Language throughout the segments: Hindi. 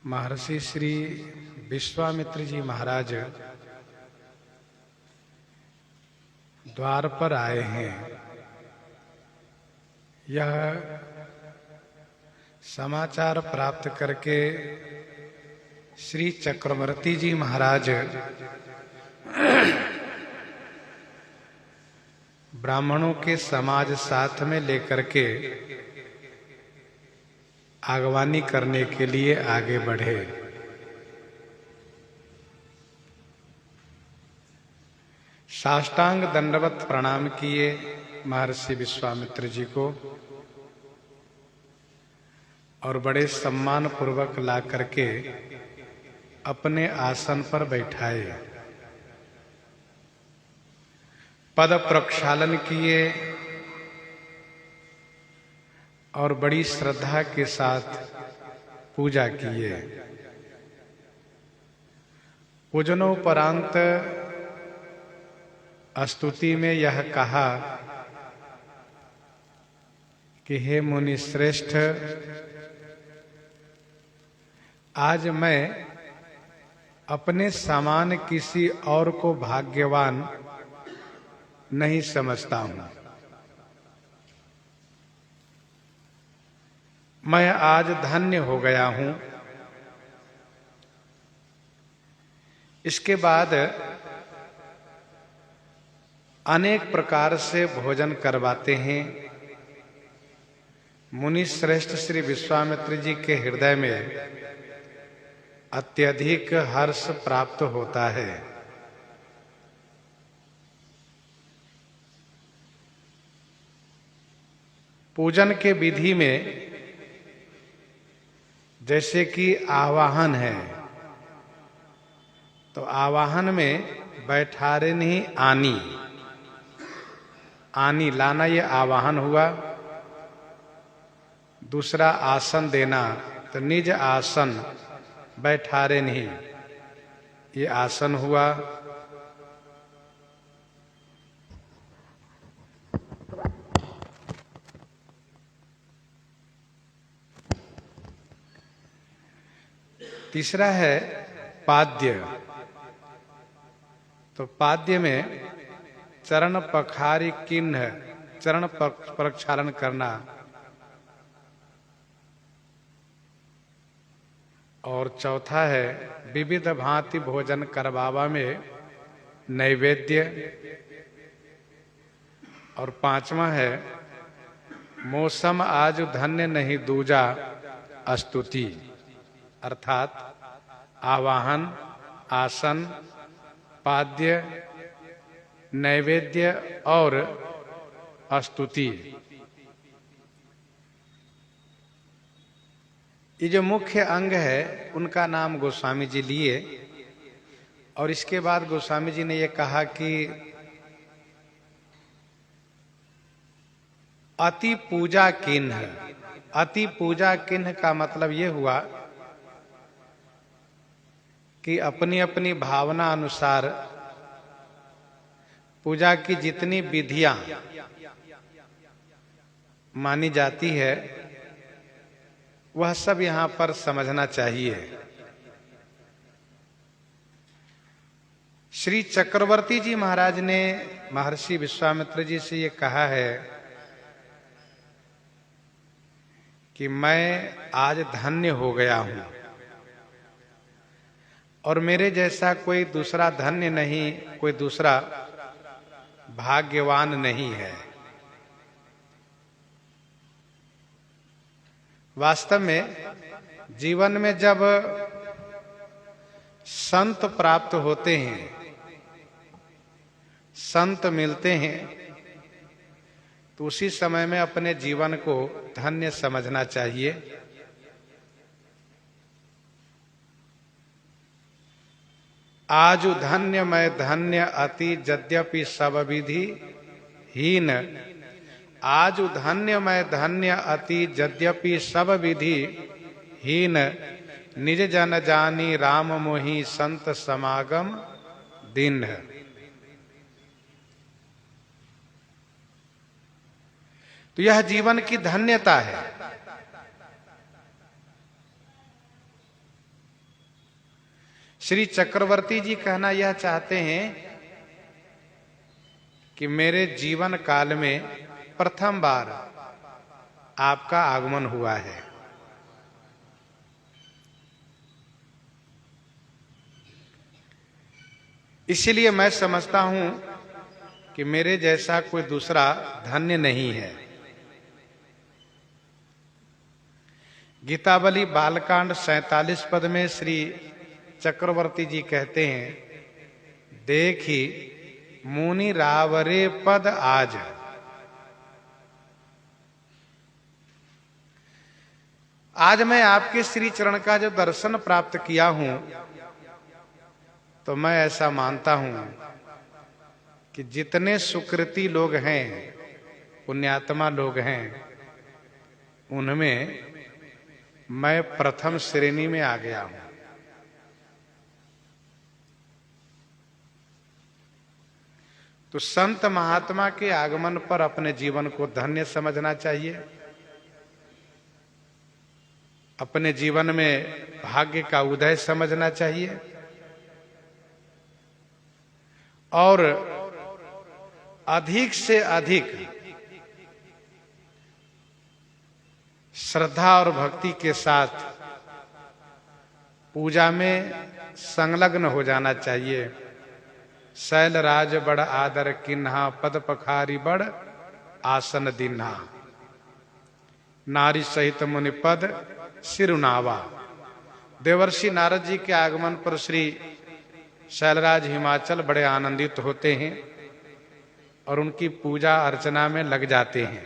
महर्षि श्री विश्वामित्र जी महाराज द्वार पर आए हैं। यह समाचार प्राप्त करके श्री चक्रवर्ती जी महाराज ब्राह्मणों के समाज साथ में लेकर के आगवानी करने के लिए आगे बढ़े। साष्टांग दंडवत प्रणाम किए महर्षि विश्वामित्र जी को और बड़े सम्मान पूर्वक ला करके अपने आसन पर बैठाए। पद प्रक्षालन किए और बड़ी श्रद्धा के साथ पूजा किए। पूजनोपरांत स्तुति में यह कहा कि हे मुनि श्रेष्ठ, आज मैं अपने समान किसी और को भाग्यवान नहीं समझता हूं। मैं आज धन्य हो गया हूं। इसके बाद अनेक प्रकार से भोजन करवाते हैं। मुनि श्रेष्ठ श्री विश्वामित्र जी के हृदय में अत्यधिक हर्ष प्राप्त होता है। पूजन के विधि में जैसे कि आवाहन है, तो आवाहन में बैठारनी आनी आनी लाना, ये आवाहन हुआ। दूसरा आसन देना, तो निज आसन बैठारनी, ये आसन हुआ। तीसरा है पाद्य। तो पाद्य में चरण पखारी किन्ह, चरण प्रक्षालन करना। और चौथा है विविध भांति भोजन करवावा में नैवेद्य। और पांचवा है मौसम आज धन्य नहीं दूजा स्तुति, अर्थात आवाहन, आसन, पाद्य, नैवेद्य और स्तुति। ये जो मुख्य अंग है उनका नाम गोस्वामी जी लिए। और इसके बाद गोस्वामी जी ने ये कहा कि अति पूजा किन्ह। अति पूजा किन्ह का मतलब ये हुआ कि अपनी अपनी भावना अनुसार पूजा की जितनी विधियां मानी जाती है वह सब यहां पर समझना चाहिए। श्री चक्रवर्ती जी महाराज ने महर्षि विश्वामित्र जी से ये कहा है कि मैं आज धन्य हो गया हूं और मेरे जैसा कोई दूसरा धन्य नहीं, कोई दूसरा भाग्यवान नहीं है। वास्तव में जीवन में जब संत प्राप्त होते हैं, संत मिलते हैं, तो उसी समय में अपने जीवन को धन्य समझना चाहिए। आज धन्य मैं धन्य अति यद्यपि सब विधि हीन। आज धन्य मैं धन्य अति यद्यपि सब विधि हीन। निज जन जानी राम मोहि संत समागम दिन। तो यह जीवन की धन्यता है। श्री चक्रवर्ती जी कहना यह चाहते हैं कि मेरे जीवन काल में प्रथम बार आपका आगमन हुआ है। इसलिए मैं समझता हूं कि मेरे जैसा कोई दूसरा धन्य नहीं है। गीतावली बालकांड 47 पद में श्री चक्रवर्ती जी कहते हैं, देखी मुनि रावरे पद आज। आज मैं आपके श्री चरण का जब दर्शन प्राप्त किया हूं तो मैं ऐसा मानता हूं कि जितने सुकृति लोग हैं, पुण्यात्मा लोग हैं, उनमें मैं प्रथम श्रेणी में आ गया हूं। तो संत महात्मा के आगमन पर अपने जीवन को धन्य समझना चाहिए। अपने जीवन में भाग्य का उदय समझना चाहिए और अधिक से अधिक श्रद्धा और भक्ति के साथ पूजा में संलग्न हो जाना चाहिए। शैल राज बड़ आदर किन्हा, पद पखारी बड़ आसन दीन्हा, नारी सहित मुनि पद सिरुनावा। देवर्षि नारद जी के आगमन पर श्री शैलराज हिमाचल बड़े आनंदित होते हैं और उनकी पूजा अर्चना में लग जाते हैं।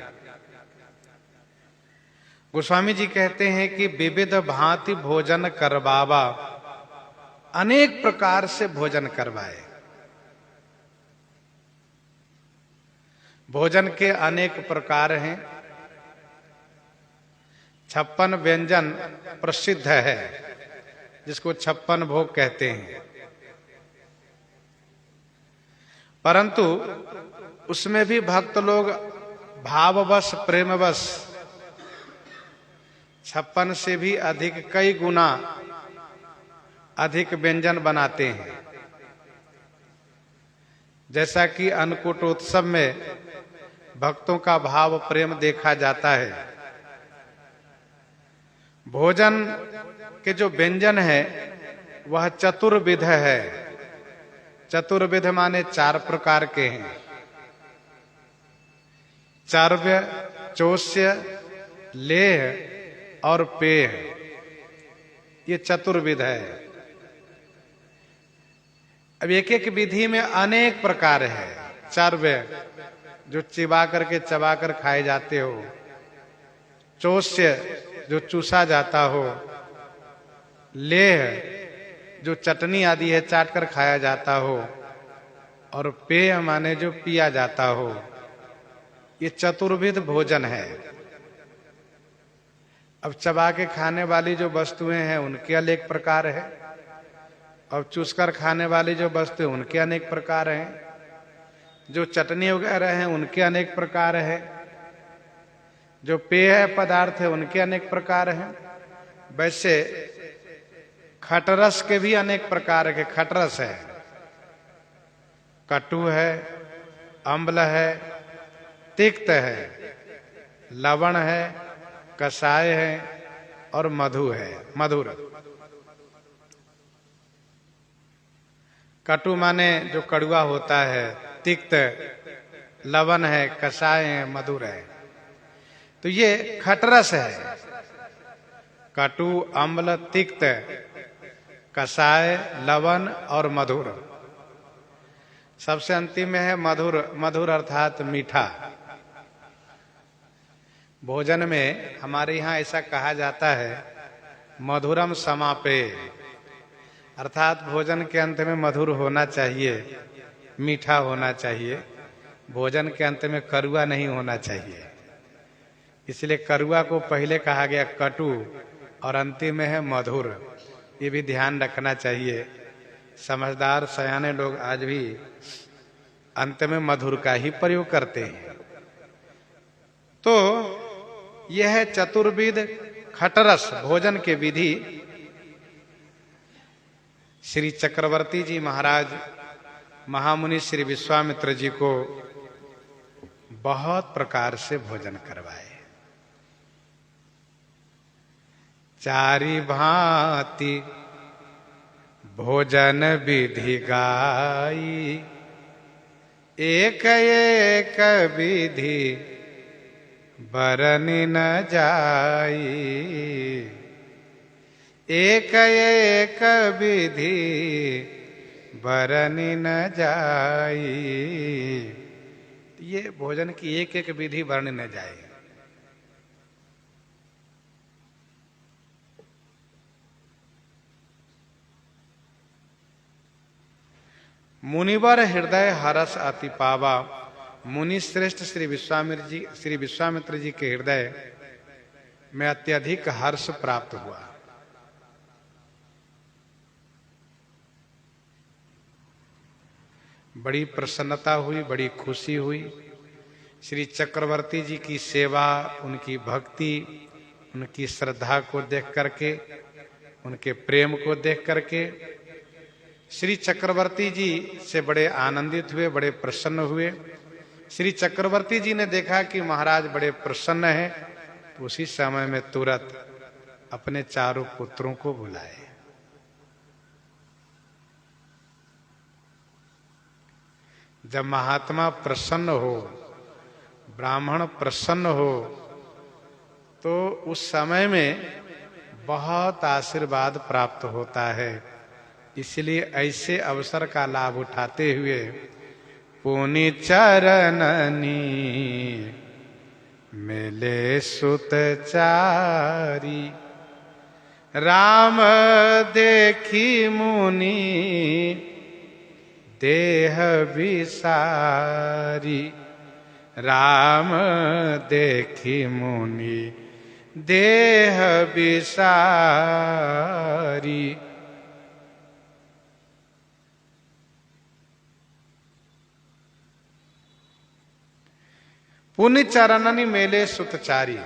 गोस्वामी जी कहते हैं कि विविध भांति भोजन करवावा, अनेक प्रकार से भोजन करवाए। भोजन के अनेक प्रकार हैं। 56 व्यंजन प्रसिद्ध है, जिसको 56 भोग कहते हैं। परंतु उसमें भी भक्त लोग भाववश, प्रेमवश 56 से भी अधिक, कई गुना अधिक व्यंजन बनाते हैं। जैसा कि अन्नकूटोत्सव में भक्तों का भाव प्रेम देखा जाता है। भोजन के जो व्यंजन है वह चतुर्विध है। चतुर्विध माने 4 प्रकार के हैं। चार्व्य, चोष्य, लेह और पेय, ये चतुर्विध है। अब एक एक विधि में अनेक प्रकार है। चार्व्य जो चिबा करके चबा कर खाए जाते हो, चोष्य जो चूसा जाता हो, लेह जो चटनी आदि है चाट कर खाया जाता हो, और पेय माने जो पिया जाता हो। ये चतुर्विध भोजन है। अब चबा के खाने वाली जो वस्तुएं हैं उनके अनेक प्रकार है, और चूसकर खाने वाली जो वस्तुएं उनके अनेक प्रकार हैं। जो चटनी वगैरह हैं उनके अनेक प्रकार है। जो पेय पदार्थ है उनके अनेक प्रकार हैं। वैसे खटरस के भी अनेक प्रकार के खटरस है। कटु है, अम्ल है, तिक्त है, लवण है, कषाय है और मधु है, मधुर। कटु माने जो कड़वा होता है, तिक्त, लवण है, कषाय है, मधुर है। तो ये खटरस है। कटु, अम्ल, तिक्त, कषाय, लवण और मधुर। सबसे अंतिम में है मधुर। मधुर अर्थात मीठा। भोजन में हमारे यहाँ ऐसा कहा जाता है, मधुरम समापे, अर्थात भोजन के अंत में मधुर होना चाहिए, मीठा होना चाहिए। भोजन के अंत में कड़वा नहीं होना चाहिए। इसलिए कड़वा को पहले कहा गया कटु और अंतिम में है मधुर। ये भी ध्यान रखना चाहिए। समझदार सयाने लोग आज भी अंत में मधुर का ही प्रयोग करते हैं। तो यह है चतुर्विध खटरस भोजन के विधि। श्री चक्रवर्ती जी महाराज महामुनि श्री विश्वामित्र जी को बहुत प्रकार से भोजन करवाए। चारि भांति भोजन विधि गाई, एक एक विधि बरनि न जाई, एक एक विधि बरनि न जाई। ये भोजन की एक एक विधि बरनि न जाए। मुनिवर हृदय हरस अति पावा, मुनि श्रेष्ठ श्री विश्वामित्र जी के हृदय में अत्यधिक हर्ष प्राप्त हुआ। बड़ी प्रसन्नता हुई, बड़ी खुशी हुई। श्री चक्रवर्ती जी की सेवा, उनकी भक्ति, उनकी श्रद्धा को देख करके, उनके प्रेम को देख करके श्री चक्रवर्ती जी से बड़े आनंदित हुए, बड़े प्रसन्न हुए। श्री चक्रवर्ती जी ने देखा कि महाराज बड़े प्रसन्न हैं, तो उसी समय में तुरंत अपने चारों पुत्रों को बुलाए। जब महात्मा प्रसन्न हो, ब्राह्मण प्रसन्न हो, तो उस समय में बहुत आशीर्वाद प्राप्त होता है। इसलिए ऐसे अवसर का लाभ उठाते हुए पुनि चरणनी मेले सुत चारी, राम देखी मुनि देह विसारी, राम देखी मुनि देह विसारी। पुनि चरणनि मेले सुतचारी,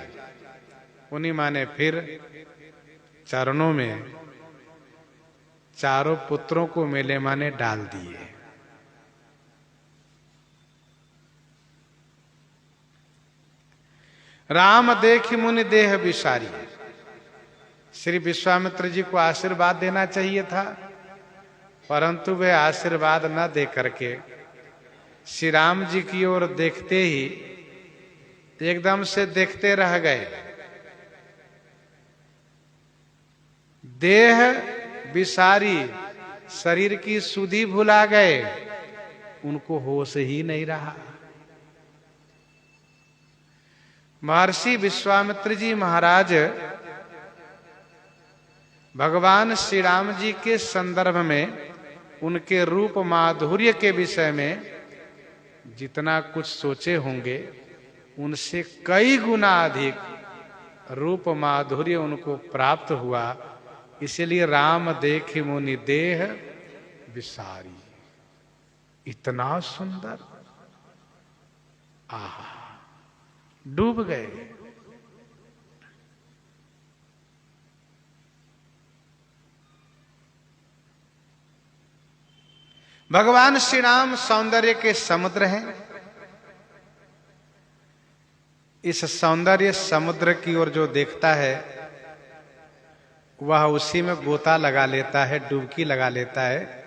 पुनि माने फिर चरणों में चारों पुत्रों को मेले माने डाल दिए। राम देखि मुनि देह विसारी, श्री विश्वामित्र जी को आशीर्वाद देना चाहिए था, परंतु वे आशीर्वाद न दे करके श्री राम जी की ओर देखते ही एकदम से देखते रह गए। देह विसारी, शरीर की सुधि भुला गए, उनको होश ही नहीं रहा। महर्षि विश्वामित्र जी महाराज भगवान श्री राम जी के संदर्भ में, उनके रूप माधुर्य के विषय में जितना कुछ सोचे होंगे, उनसे कई गुना अधिक रूप माधुर्य उनको प्राप्त हुआ। इसलिए राम देखि मुनि देह विसारी, इतना सुंदर, आहा, डूब गए। भगवान श्री राम सौंदर्य के समुद्र हैं। इस सौंदर्य समुद्र की ओर जो देखता है, वह उसी में गोता लगा लेता है, डुबकी लगा लेता है,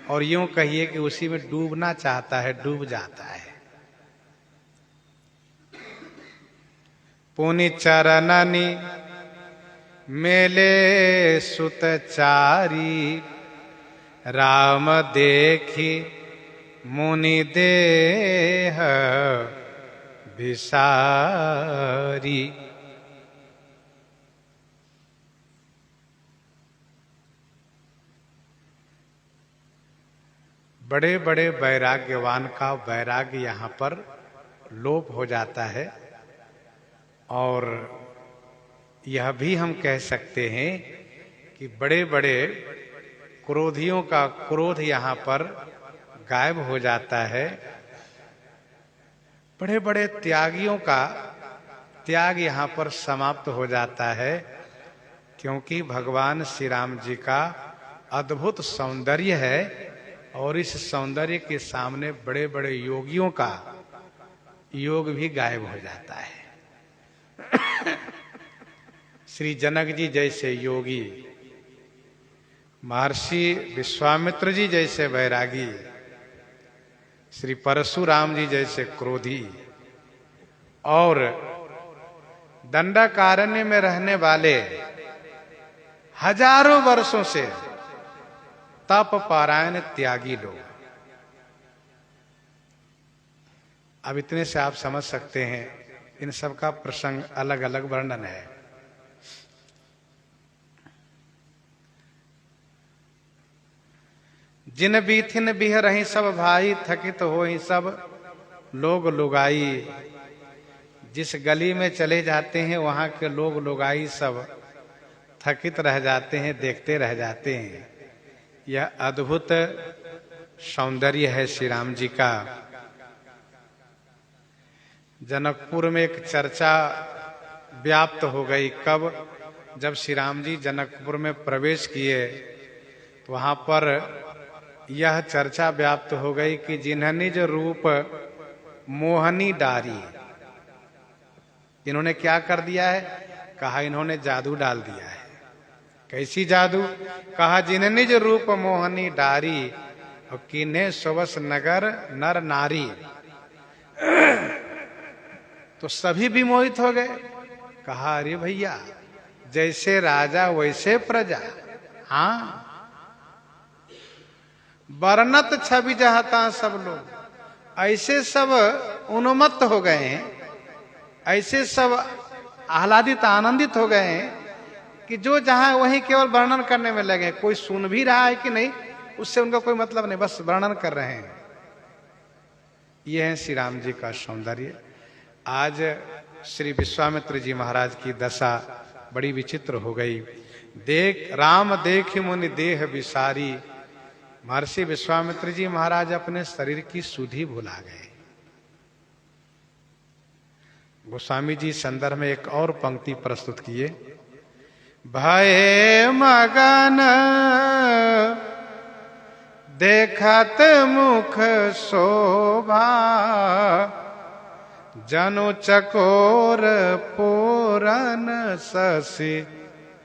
और यूं कहिए कि उसी में डूबना चाहता है, डूब जाता है। पुनि चरणनि मेले सुत चारी, राम देखी मुनि देह विसारी। बड़े बड़े वैराग्यवान का वैराग्य यहाँ पर लोप हो जाता है, और यह भी हम कह सकते हैं कि बड़े बड़े क्रोधियों का क्रोध यहाँ पर गायब हो जाता है। बड़े बड़े त्यागियों का त्याग यहाँ पर समाप्त हो जाता है, क्योंकि भगवान श्री राम जी का अद्भुत सौंदर्य है और इस सौंदर्य के सामने बड़े बड़े योगियों का योग भी गायब हो जाता है। श्री जनक जी जैसे योगी, महर्षि विश्वामित्र जी जैसे वैरागी, श्री परशुराम जी जैसे क्रोधी और दंडकारण्य में रहने वाले हजारों वर्षों से तप पारायण त्यागी लोग। अब इतने से आप समझ सकते हैं इन सब का प्रसंग अलग अलग वर्णन है। जिन बीथिन बिह रही सब भाई, थकित हो ही सब लोग लुगाई। जिस गली में चले जाते हैं वहां के लोग लुगाई सब थकित रह जाते हैं, देखते रह जाते हैं। यह अद्भुत सौंदर्य है श्री राम जी का। जनकपुर में एक चर्चा व्याप्त हो गई। कब? जब श्री राम जी जनकपुर में प्रवेश किए तो वहां पर यह चर्चा व्याप्त हो गई कि जिन्ह निज रूप मोहनी डारी, इन्होंने क्या कर दिया है? कहा इन्होंने जादू डाल दिया है। कैसी जादू? कहा जिन्ह निज रूप मोहनी डारी और किन्हे सुबस नगर नर नारी। तो सभी विमोहित हो गए। कहा अरे भैया, जैसे राजा वैसे प्रजा। हाँ, वर्णत छवि जहाता सब लोग, ऐसे सब उन्मत्त हो गए हैं, ऐसे सब आह्लादित आनंदित हो गए हैं कि जो जहां वहीं केवल वर्णन करने में लगे। कोई सुन भी रहा है कि नहीं उससे उनका कोई मतलब नहीं, बस वर्णन कर रहे हैं। ये है श्री राम जी का सौंदर्य। आज श्री विश्वामित्र जी महाराज की दशा बड़ी विचित्र हो गई। देख राम देख मुनि देह विसारी। महर्षि विश्वामित्र जी महाराज अपने शरीर की सुधि भुला गए। गोस्वामी जी संदर्भ में एक और पंक्ति प्रस्तुत किए। भय मगन देखत मुख शोभा, जनु चकोर पूरन शशि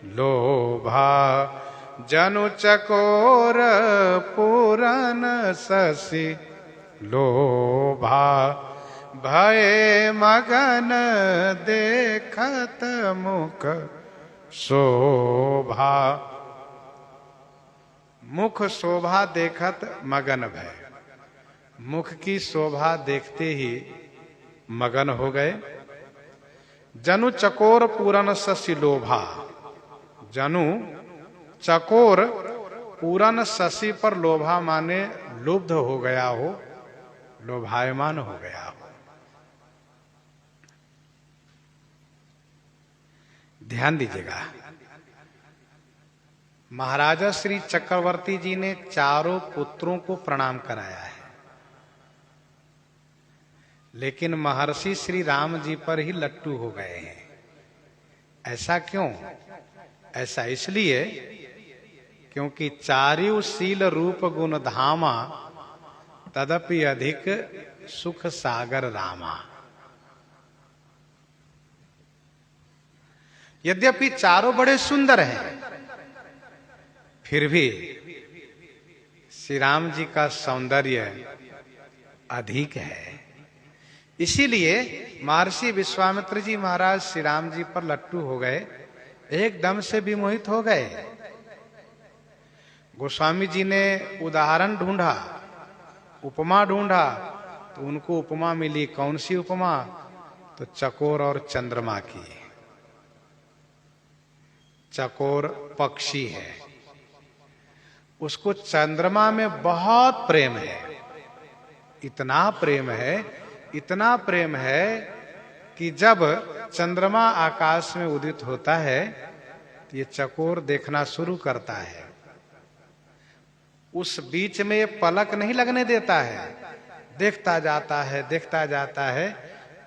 लोभा। जनु चकोर पूरन शशि लोभा। भय मगन देखत मुख शोभा। मुख शोभा देखत मगन भय। मुख की शोभा देखते ही मगन हो गए। जनु चकोर पूरन शशि लोभा। जनु चकोर पूरन शशि पर लोभा माने लुब्ध हो गया हो, लोभायमान हो गया हो। ध्यान दीजिएगा, महाराजा श्री चक्रवर्ती जी ने चारों पुत्रों को प्रणाम कराया है, लेकिन महर्षि श्री राम जी पर ही लट्टू हो गए हैं। ऐसा क्यों? ऐसा इसलिए क्योंकि चारिव शील रूप गुण धामा, तदपि अधिक सुख सागर रामा। यद्यपि चारों बड़े सुंदर हैं, फिर भी श्री राम जी का सौंदर्य अधिक है। इसीलिए महर्षि विश्वामित्र जी महाराज श्री राम जी पर लट्टू हो गए, एकदम से विमोहित हो गए। गोस्वामी जी ने उदाहरण ढूंढा, उपमा ढूंढा, तो उनको उपमा मिली। कौन सी उपमा? तो चकोर और चंद्रमा की। चकोर पक्षी है, उसको चंद्रमा में बहुत प्रेम है। इतना प्रेम है, इतना प्रेम है कि जब चंद्रमा आकाश में उदित होता है तो ये चकोर देखना शुरू करता है। उस बीच में ये पलक नहीं लगने देता है, देखता जाता है, देखता जाता है।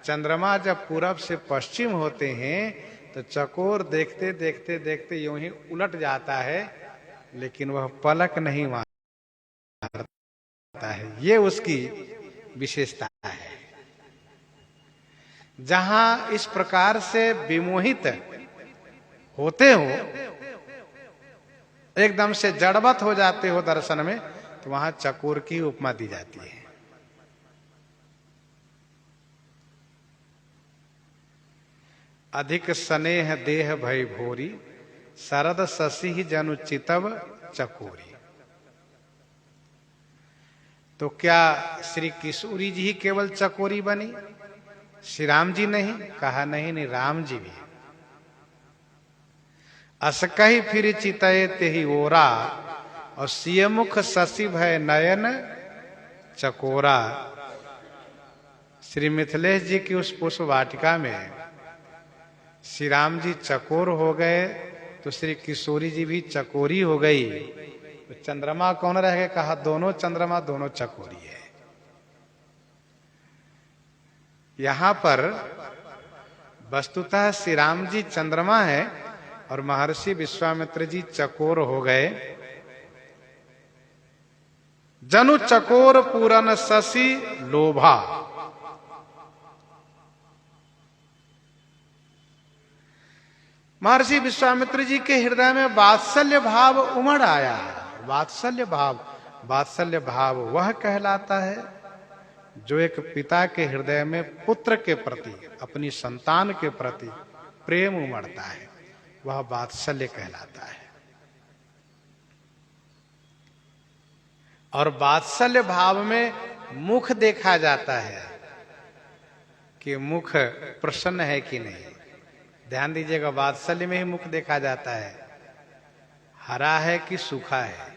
चंद्रमा जब पूरब से पश्चिम होते हैं तो चकोर देखते देखते देखते यूं ही उलट जाता है लेकिन वह पलक नहीं मारता है। ये उसकी विशेषता है। जहां इस प्रकार से विमोहित होते हो, एकदम से जड़वत हो जाते हो दर्शन में, तो वहां चकोर की उपमा दी जाती है। अधिक स्नेह देह भय भोरी, शरद शशि जनु चितव चकोरी। तो क्या श्री किशोरी जी ही केवल चकोरी बनी, श्री राम जी नहीं? कहा नहीं, राम जी भी। अस कही फिर चितये तेहि ओरा, और सिय मुख शशि भय नयन चकोरा। श्री मिथिलेश जी की उस पुष्प वाटिका में श्री राम जी चकोर हो गए, तो श्री किशोरी जी भी चकोरी हो गई। तो चंद्रमा कौन रह गए? कहा दोनों चंद्रमा, दोनों चकोरी है। यहां पर वस्तुतः श्री राम जी चंद्रमा है और महर्षि विश्वामित्र जी चकोर हो गए। जनु चकोर पूरन शशि लोभा। महर्षि विश्वामित्र जी के हृदय में वात्सल्य भाव उमड़ आया। वात्सल्य भाव वह कहलाता है जो एक पिता के हृदय में पुत्र के प्रति, अपनी संतान के प्रति प्रेम उमड़ता है, वह वात्सल्य कहलाता है। और वात्सल्य भाव में मुख देखा जाता है कि मुख प्रसन्न है कि नहीं। ध्यान दीजिएगा, वात्सल्य में ही मुख देखा जाता है, हरा है कि सूखा है,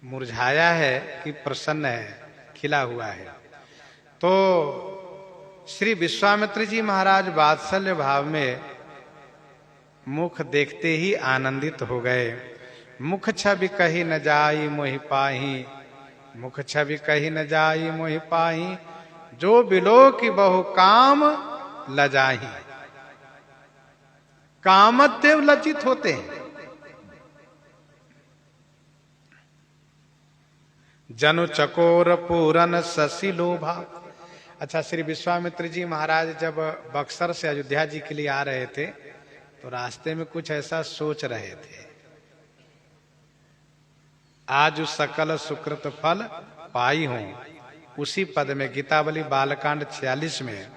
मुरझाया है कि प्रसन्न है, खिला हुआ है। तो श्री विश्वामित्र जी महाराज वात्सल्य भाव में मुख देखते ही आनंदित हो गए। मुख छवि कही न जाई मोहि पाही, मुख छवि कही न जाई मोहि पाही, जो बिलो की बहु काम लजाही। कामदेव लज्जित होते हैं। जनु चकोर पूरन शशि लोभा। अच्छा, श्री विश्वामित्र जी महाराज जब बक्सर से अयोध्या जी के लिए आ रहे थे, तो रास्ते में कुछ ऐसा सोच रहे थे। आज सकल सुकृत फल पाई हूं, उसी पद में गीतावली बालकांड 46 में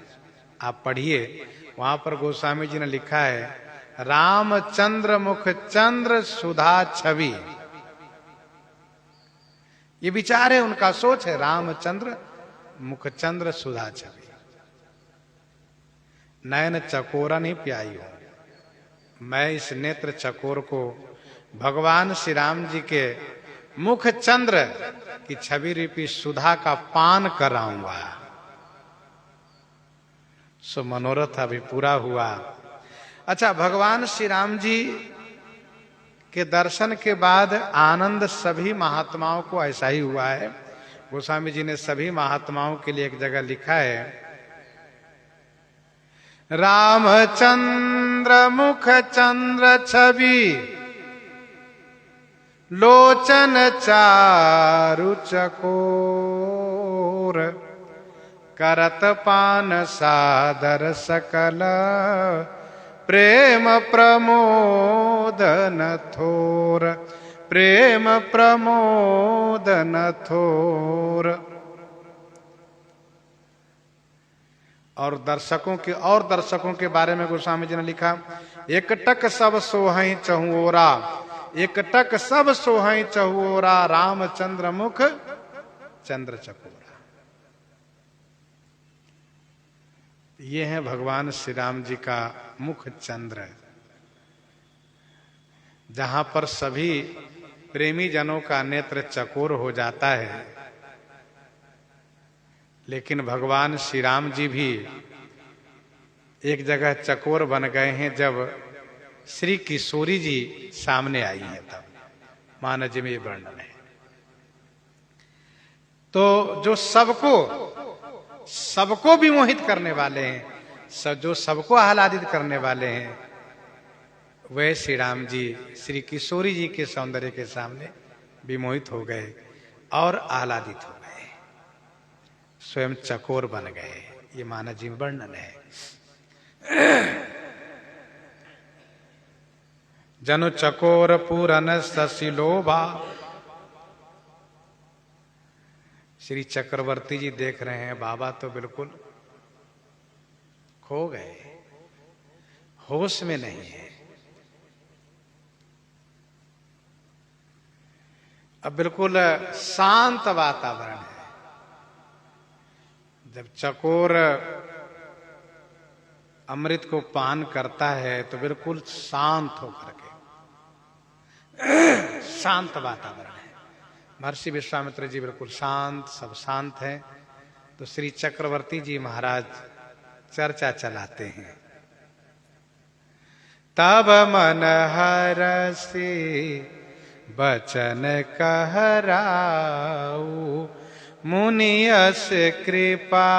आप पढ़िए, वहां पर गोस्वामी जी ने लिखा है, रामचंद्र मुख चंद्र सुधा छवि। ये विचार है, उनका सोच है, रामचंद्र मुख चंद्र सुधा छवि। नयन चकोरा नहीं प्याई हूं, मैं इस नेत्र चकोर को भगवान श्री राम जी के मुख चंद्र की छवि रूपी सुधा का पान कराऊंगा। सो मनोरथ अभी पूरा हुआ। अच्छा, भगवान श्री राम जी के दर्शन के बाद आनंद सभी महात्माओं को ऐसा ही हुआ है। गोस्वामी जी ने सभी महात्माओं के लिए एक जगह लिखा है, रामचंद्र मुख चंद्र छवि, लोचन चारु चकोर, करत पान सादर सकल, प्रेम प्रमोदन थोर, प्रेम प्रमोदन थोर। और दर्शकों के बारे में गोस्वामी जी ने लिखा, एकटक सब सोहई चहुओरा, एकटक सब सोहई चहुओरा, रामचंद्र मुख चंद्र चकोरा। ये है भगवान श्री राम जी का मुख चंद्र, जहां पर सभी प्रेमी जनों का नेत्र चकोर हो जाता है। लेकिन भगवान श्री राम जी भी एक जगह चकोर बन गए हैं, जब श्री किशोरी जी सामने आई है, तब मानव जी में ये वर्णन है। तो जो सबको भी मोहित करने वाले हैं, जो सबको आह्लादित करने वाले हैं, वह श्री राम जी श्री किशोरी जी के सौंदर्य के सामने विमोहित हो गए और आह्लादित हो गए, स्वयं चकोर बन गए। ये मानव जीवन वर्णन है। जनु चकोर पूरन ससिलोभा। श्री चक्रवर्ती जी देख रहे हैं बाबा तो बिल्कुल खो गए, होश में नहीं है। अब बिल्कुल शांत वातावरण है। जब चकोर अमृत को पान करता है तो बिल्कुल शांत होकर के, शांत वातावरण है। महर्षि विश्वामित्र जी बिल्कुल शांत, सब शांत हैं। तो श्री चक्रवर्ती जी महाराज चर्चा चलाते हैं। तब मन हरसि बचन कहराऊ, मुनियस कृपा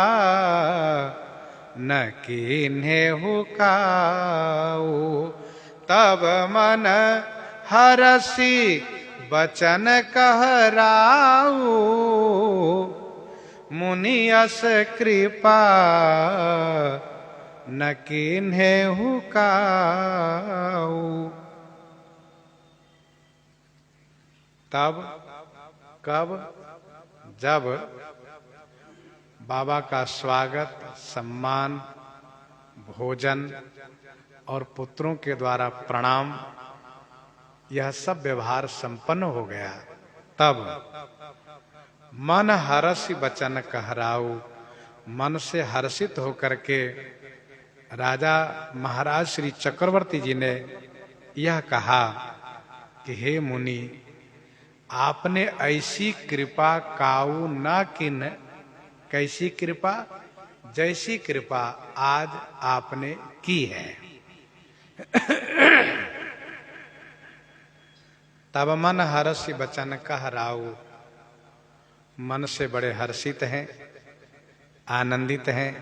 न कीन्हेहु काऊ। तब मन हरसि बचन कहराऊ, मुनियस कृपा न कीन्हेहु काऊ। तब कब? जब बाबा का स्वागत, सम्मान, भोजन और पुत्रों के द्वारा प्रणाम, यह सब व्यवहार संपन्न हो गया, तब मन हरसि बचन कहराऊ, मन से हर्षित होकर के राजा महाराज श्री चक्रवर्ती जी ने यह कहा कि हे मुनि, आपने ऐसी कृपा काऊ न किन। कैसी कृपा? जैसी कृपा आज आपने की है। तब मन हर्षि बचन कहराऊ, मन से बड़े हर्षित हैं, आनंदित हैं,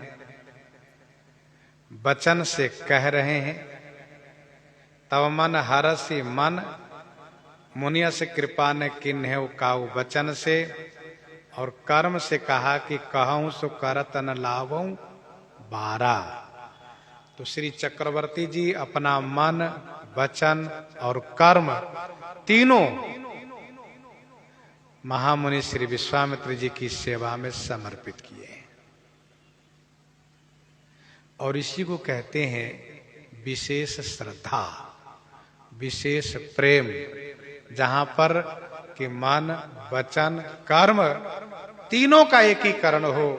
वचन से कह रहे हैं। तब मन हर्षि, मन मुनिया से कृपा ने किन्हेउ काऊ, वचन से और कर्म से कहा कि कहूं सो करत न लावऊं बारा। तो श्री चक्रवर्ती जी अपना मन, वचन और कर्म तीनों महामुनि श्री विश्वामित्र जी की सेवा में समर्पित किए। और इसी को कहते हैं विशेष श्रद्धा, विशेष प्रेम, जहां पर कि मन, वचन, कर्म तीनों का एकीकरण हो,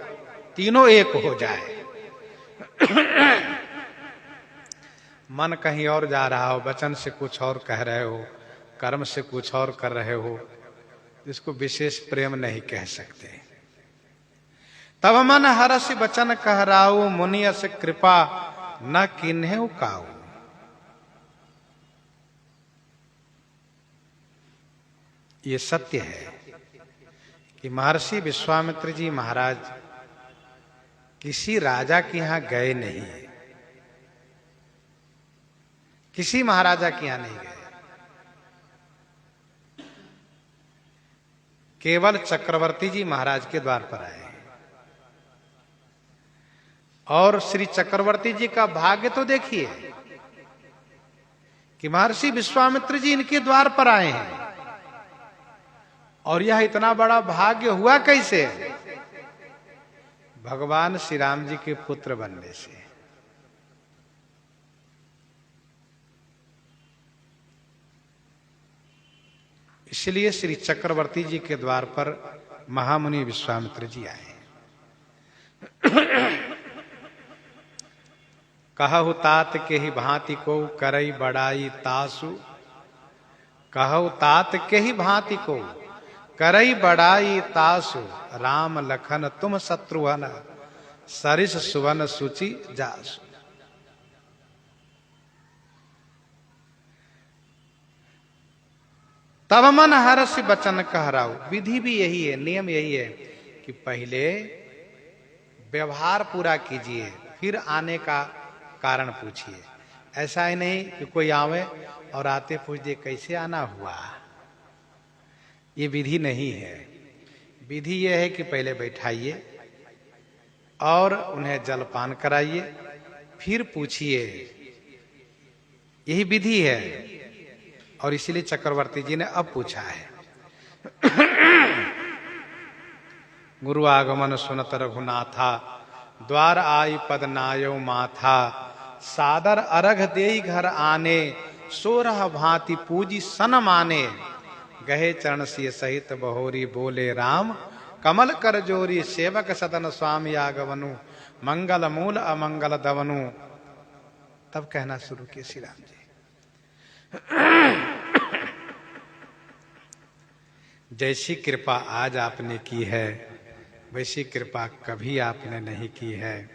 तीनों एक हो जाए। मन कहीं और जा रहा हो, वचन से कुछ और कह रहे हो, कर्म से कुछ और कर रहे हो, इसको विशेष प्रेम नहीं कह सकते। तब मन हरसि बचन कहराऊ, मुनियस कृपा न किन्हेउ काऊ। ये सत्य है कि महर्षि विश्वामित्र जी महाराज किसी राजा के यहां गए नहीं, किसी महाराजा के यहां नहीं गए, केवल चक्रवर्ती जी महाराज के द्वार पर आए। और श्री चक्रवर्ती जी का भाग्य तो देखिए कि महर्षि विश्वामित्र जी इनके द्वार पर आए हैं। और यह इतना बड़ा भाग्य हुआ कैसे? भगवान श्री राम जी के पुत्र बनने से। इसलिए श्री चक्रवर्ती जी के द्वार पर महामुनि विश्वामित्र जी आए। कहु तात के ही भांति को करई बड़ाई तासु। कहु तात के ही भांति को करई बड़ाई तासु। राम लखन तुम शत्रुघ्न सरिस सुवन सुचि जासु। तब मन हर्षि बचन कहराऊ। विधि भी यही है, नियम यही है कि पहले व्यवहार पूरा कीजिए, फिर आने का कारण पूछिए। ऐसा ही नहीं कि कोई आवे और आते पूछ दे कैसे आना हुआ। ये विधि नहीं है। विधि यह है कि पहले बैठाइए और उन्हें जलपान कराइए, फिर पूछिए। यही विधि है। और इसीलिए चक्रवर्ती जी ने अब पूछा है। गुरु आगमन सुनत रघुनाथा, द्वार आई पद नायो माथा, सादर अर्घ देई घर आने, सोरह भांति पूजी सन माने, गहे चरण सिय सहित बहोरी, बोले राम कमल कर जोरी, सेवक सदन स्वामी आगवनु, मंगल मूल अमंगल दवनु। तब कहना शुरू किए श्री राम जी, जैसी कृपा आज आपने की है वैसी कृपा कभी आपने नहीं की है।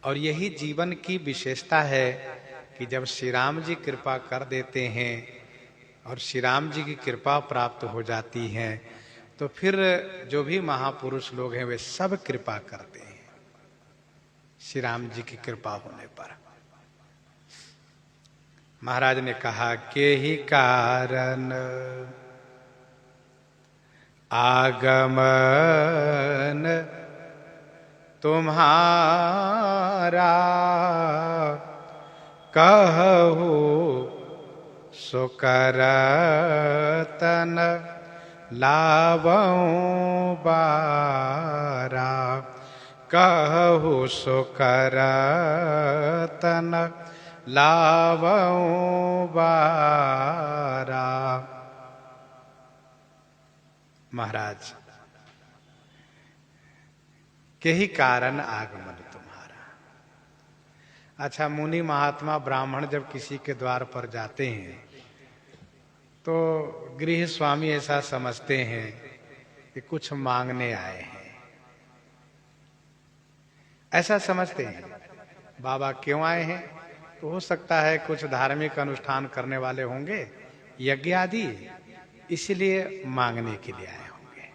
और यही जीवन की विशेषता है कि जब श्री राम जी कृपा कर देते हैं और श्री राम जी की कृपा प्राप्त हो जाती है, तो फिर जो भी महापुरुष लोग हैं वे सब कृपा करते हैं श्री राम जी की कृपा होने पर। महाराज ने कहा के ही कारण आगमन तुम्हारा, कहु सो करतन लावऊं बारा, कहु सो करतन लावऊं बारा। महाराज के ही कारण आगमन तुम्हारा। अच्छा, मुनि महात्मा ब्राह्मण जब किसी के द्वार पर जाते हैं तो गृह स्वामी ऐसा समझते हैं कि कुछ मांगने आए हैं, ऐसा समझते हैं। बाबा क्यों आए हैं? तो हो सकता है कुछ धार्मिक अनुष्ठान करने वाले होंगे, यज्ञ आदि, इसलिए मांगने के लिए आए होंगे।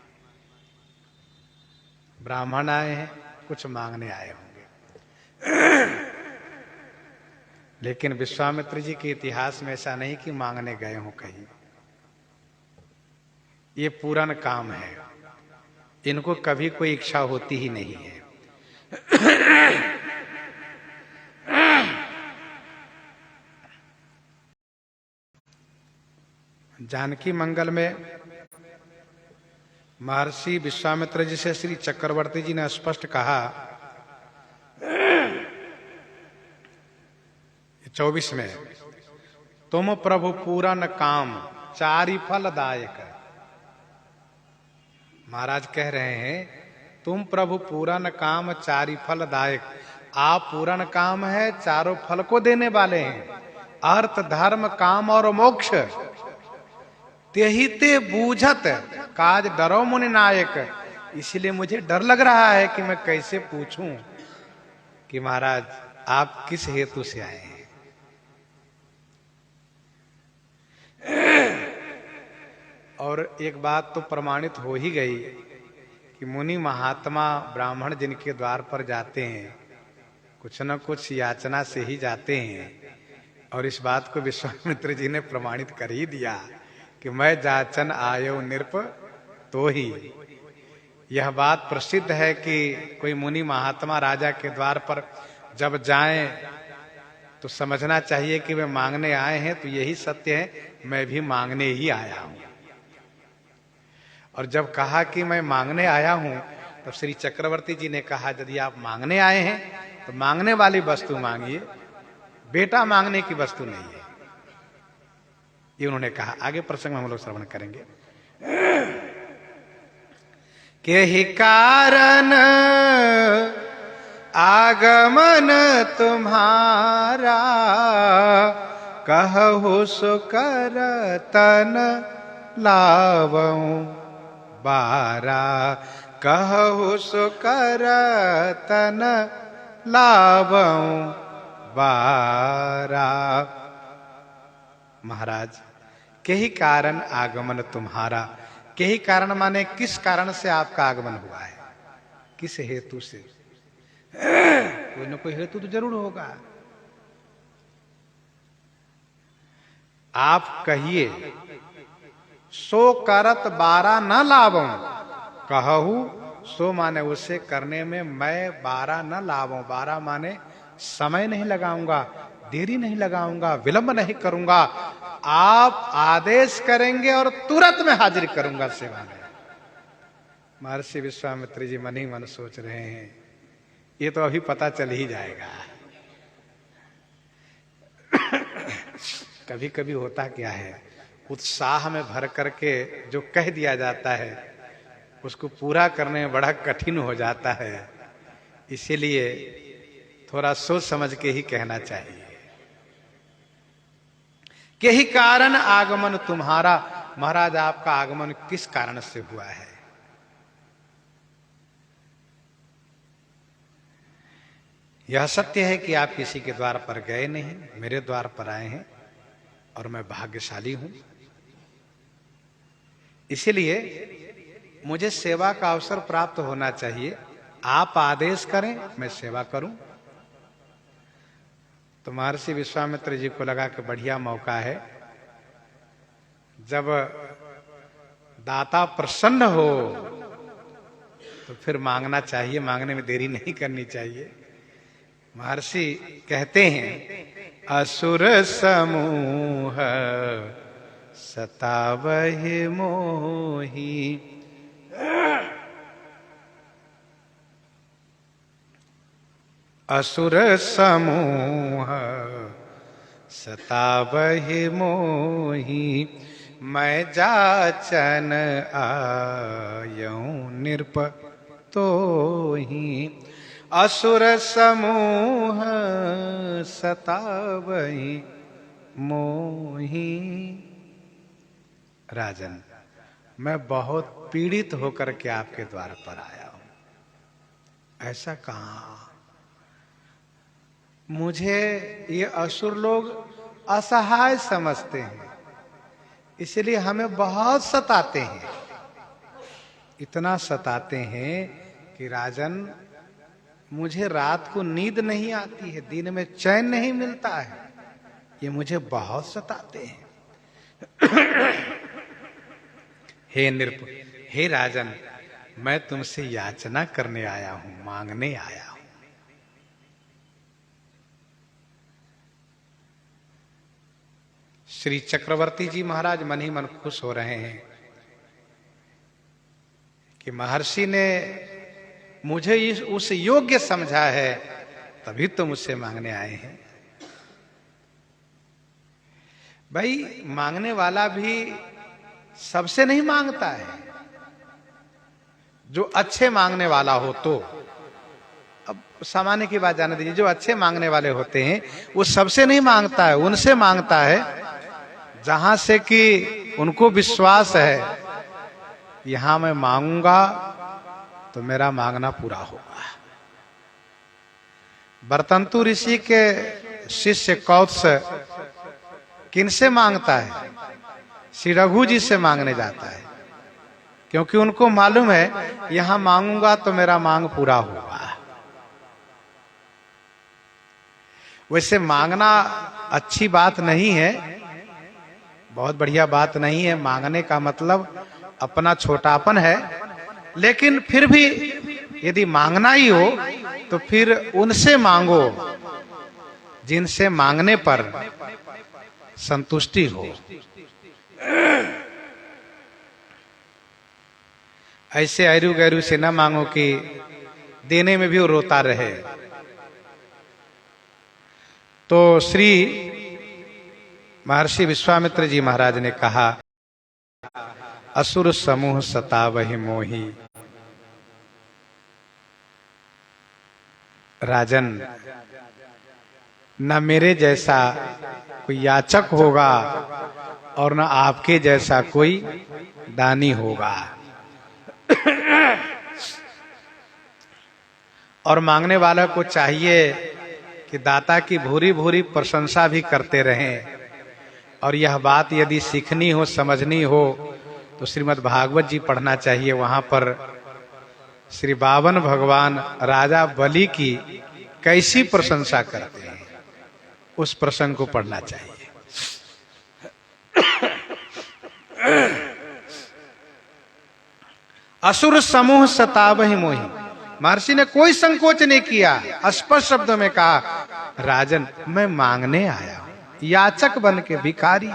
ब्राह्मण आए हैं, कुछ मांगने आए होंगे। लेकिन विश्वामित्र जी के इतिहास में ऐसा नहीं कि मांगने गए हों कहीं। ये पूरन काम है, इनको कभी कोई इच्छा होती ही नहीं है। जानकी मंगल में महर्षि विश्वामित्र जी से श्री चक्रवर्ती जी ने स्पष्ट कहा, 24 में, तुम प्रभु पूरन काम चारि फलदायक। महाराज कह रहे हैं तुम प्रभु पूरन काम चारि फलदायक। आप पूरन काम है, चारों फल को देने वाले हैं, अर्थ धर्म काम और मोक्ष। तेहि ते बूझत काज डरो मुनि नायक। इसलिए मुझे डर लग रहा है कि मैं कैसे पूछूं कि महाराज आप किस हेतु से आए हैं। और एक बात तो प्रमाणित हो ही गई कि मुनि महात्मा ब्राह्मण जिनके द्वार पर जाते हैं कुछ न कुछ याचना से ही जाते हैं। और इस बात को विश्वामित्र जी ने प्रमाणित कर ही दिया कि मैं जाचन आयो नृप तो ही। यह बात प्रसिद्ध है कि कोई मुनि महात्मा राजा के द्वार पर जब जाएं तो समझना चाहिए कि वे मांगने आए हैं, तो यही सत्य है, मैं भी मांगने ही आया हूं। और जब कहा कि मैं मांगने आया हूं, तब श्री चक्रवर्ती जी ने कहा यदि आप मांगने आए हैं तो मांगने वाली वस्तु मांगिए, बेटा मांगने की वस्तु नहीं है। ये उन्होंने कहा। आगे प्रसंग में हम लोग श्रवण करेंगे। के ही कारण आगमन तुम्हारा, कहु सो करतन लावऊं बारा, कहु सो करतन लावऊं बारा। महाराज के ही कारण आगमन तुम्हारा। के ही कारण माने किस कारण से आपका आगमन हुआ है, किस हेतु से। कोई न कोई हेतु तो जरूर होगा। आप कहिए सो करत बारा न लावूं, कहू सो माने उसे करने में मैं बारा न लावूं। बारा माने समय नहीं लगाऊंगा, देरी नहीं लगाऊंगा, विलंब नहीं करूंगा। आप आदेश करेंगे और तुरंत में हाजिर करूंगा सेवा में। महर्षि विश्वामित्र जी मन ही मन सोच रहे हैं ये तो अभी पता चल ही जाएगा। कभी कभी होता क्या है, उत्साह में भर करके जो कह दिया जाता है उसको पूरा करने में बड़ा कठिन हो जाता है। इसीलिए थोड़ा सोच समझ के ही कहना चाहिए। यही कारण आगमन तुम्हारा, महाराज आपका आगमन किस कारण से हुआ है? यह सत्य है कि आप किसी के द्वार पर गए नहीं, मेरे द्वार पर आए हैं और मैं भाग्यशाली हूं। इसीलिए मुझे सेवा का अवसर प्राप्त होना चाहिए। आप आदेश करें, मैं सेवा करूं। तो महर्षि विश्वामित्र जी को लगा कि बढ़िया मौका है, जब दाता प्रसन्न हो तो फिर मांगना चाहिए, मांगने में देरी नहीं करनी चाहिए। महर्षि कहते हैं असुर समूह सतावहि मोही, असुर समूह सतावहि मोही, मैं जाचन आयऊं नृप तोहि। असुर समूह सतावहि मोही। राजन, मैं बहुत पीड़ित होकर के आपके द्वार पर आया हूं। ऐसा कहां? मुझे ये असुर लोग असहाय समझते हैं, इसलिए हमें बहुत सताते हैं। इतना सताते हैं कि राजन मुझे रात को नींद नहीं आती है, दिन में चैन नहीं मिलता है। ये मुझे बहुत सताते हैं। हे नृप, हे राजन, मैं तुमसे याचना करने आया हूं, मांगने आया हूं। श्री चक्रवर्ती जी महाराज मन ही मन खुश हो रहे हैं कि महर्षि ने मुझे उस योग्य समझा है, तभी तो मुझसे मांगने आए हैं। भाई, मांगने वाला भी सबसे नहीं मांगता है। जो अच्छे मांगने वाला हो तो, अब सामान्य की बात जाने दीजिए, जो अच्छे मांगने वाले होते हैं वो सबसे नहीं मांगता है, उनसे मांगता है जहां से कि उनको विश्वास है यहां मैं मांगूंगा तो मेरा मांगना पूरा होगा। बरतंतु ऋषि के शिष्य कौत्स किनसे मांगता है? श्री रघु जी से मांगने जाता है, क्योंकि उनको मालूम है यहां मांगूंगा तो मेरा मांग पूरा होगा। वैसे मांगना अच्छी बात नहीं है, बहुत बढ़िया बात नहीं है। मांगने का मतलब अपना छोटापन है, लेकिन फिर भी यदि मांगना ही हो तो फिर उनसे मांगो जिनसे मांगने पर संतुष्टि हो। ऐसे ऐरू गैरू से न मांगो कि देने में भी वो रोता रहे। तो श्री महर्षि विश्वामित्र जी महाराज ने कहा असुर समूह सतावहि मोही। राजन, न मेरे जैसा कोई याचक होगा और न आपके जैसा कोई दानी होगा। और मांगने वाला को चाहिए कि दाता की भूरी भूरी प्रशंसा भी करते रहें। और यह बात यदि सीखनी हो, समझनी हो, तो श्रीमद् भागवत जी पढ़ना चाहिए। वहां पर श्री बावन भगवान राजा बलि की कैसी प्रशंसा करते हैं, उस प्रसंग को पढ़ना चाहिए। असुर समूह सतावहि मोहि। महर्षि ने कोई संकोच नहीं किया, स्पष्ट शब्दों में कहा, राजन मैं मांगने आया हूं, याचक बन के, भिखारी।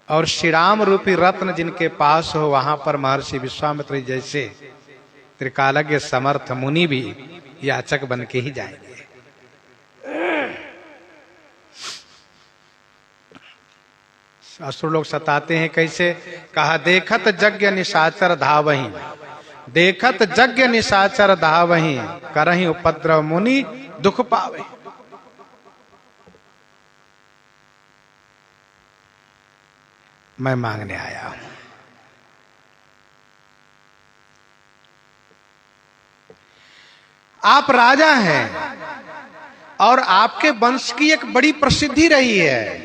और श्री राम रूपी रत्न जिनके पास हो, वहां पर महर्षि विश्वामित्र जैसे त्रिकालज्ञ समर्थ मुनि भी याचक बन के ही जाएंगे। असुर लोग सताते हैं कैसे? कहा, देखत यज्ञ निशाचर धावहीं, देखत यज्ञ निशाचर धावहीं, करहीं उपद्रव मुनि दुख पावे। मैं मांगने आया हूं। आप राजा हैं और आपके वंश की एक बड़ी प्रसिद्धि रही है।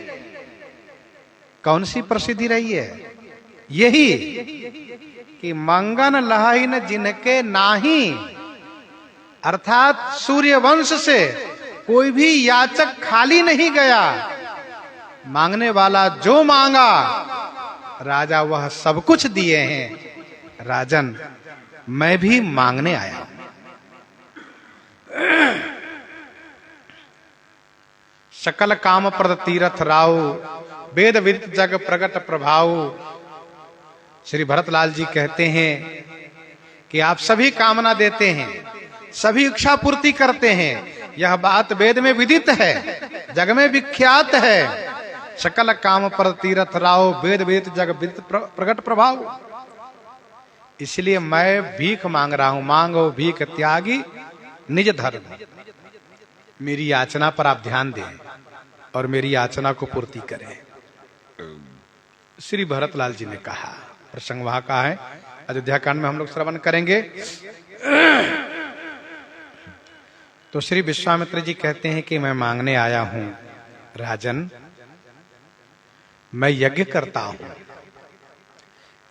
कौन सी प्रसिद्धि रही है? यही कि मंगन लहाइन जिनके नाही, अर्थात सूर्य वंश से कोई भी याचक खाली नहीं गया। मांगने वाला जो मांगा राजा वह सब कुछ दिए हैं। राजन मैं भी मांगने आया हूं। सकल काम प्रद तीरथ राव, वेद विदित जग प्रगट प्रभाव। श्री भरतलाल जी कहते हैं कि आप सभी कामना देते हैं, सभी इच्छा पूर्ति करते हैं। यह बात वेद में विदित है, जग में विख्यात है। सकल काम पर तीरथ राव, वेद विदित जग विदित प्रगट प्रभाव। इसलिए मैं भीख मांग रहा हूं। मांगो भीख त्यागी निज धर्म। मेरी याचना पर आप ध्यान दें और मेरी याचना को पूर्ति करें। श्री भरतलाल जी ने कहा, प्रसंग वहां का है, अयोध्या कांड में हम लोग श्रवण करेंगे। तो श्री विश्वामित्र जी कहते हैं कि मैं मांगने आया हूं, राजन मैं यज्ञ करता हूं।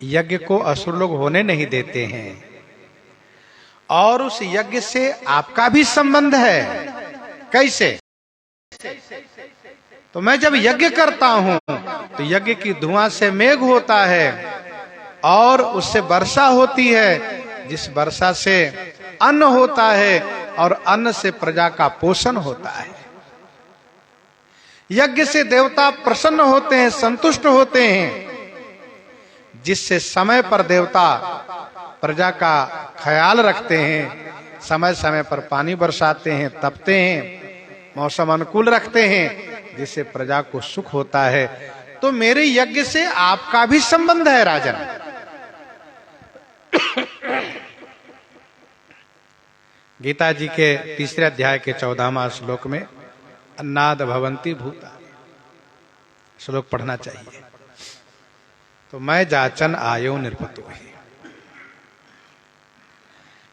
यज्ञ को असुर लोग होने नहीं देते हैं और उस यज्ञ से आपका भी संबंध है। कैसे? तो मैं जब यज्ञ करता हूं तो यज्ञ की धुआं से मेघ होता है और उससे वर्षा होती है, जिस वर्षा से अन्न होता है और अन्न से प्रजा का पोषण होता है। यज्ञ से देवता प्रसन्न होते हैं, संतुष्ट होते हैं, जिससे समय पर देवता प्रजा का ख्याल रखते हैं, समय समय पर पानी बरसाते हैं, तपते हैं, मौसम अनुकूल रखते हैं, जिससे प्रजा को सुख होता है। तो मेरे यज्ञ से आपका भी संबंध है राजन। गीता जी के 3 अध्याय के 14वां श्लोक में अन्नाद भवंती भूता श्लोक पढ़ना चाहिए। तो मैं जाचन आयो निरपतो ही।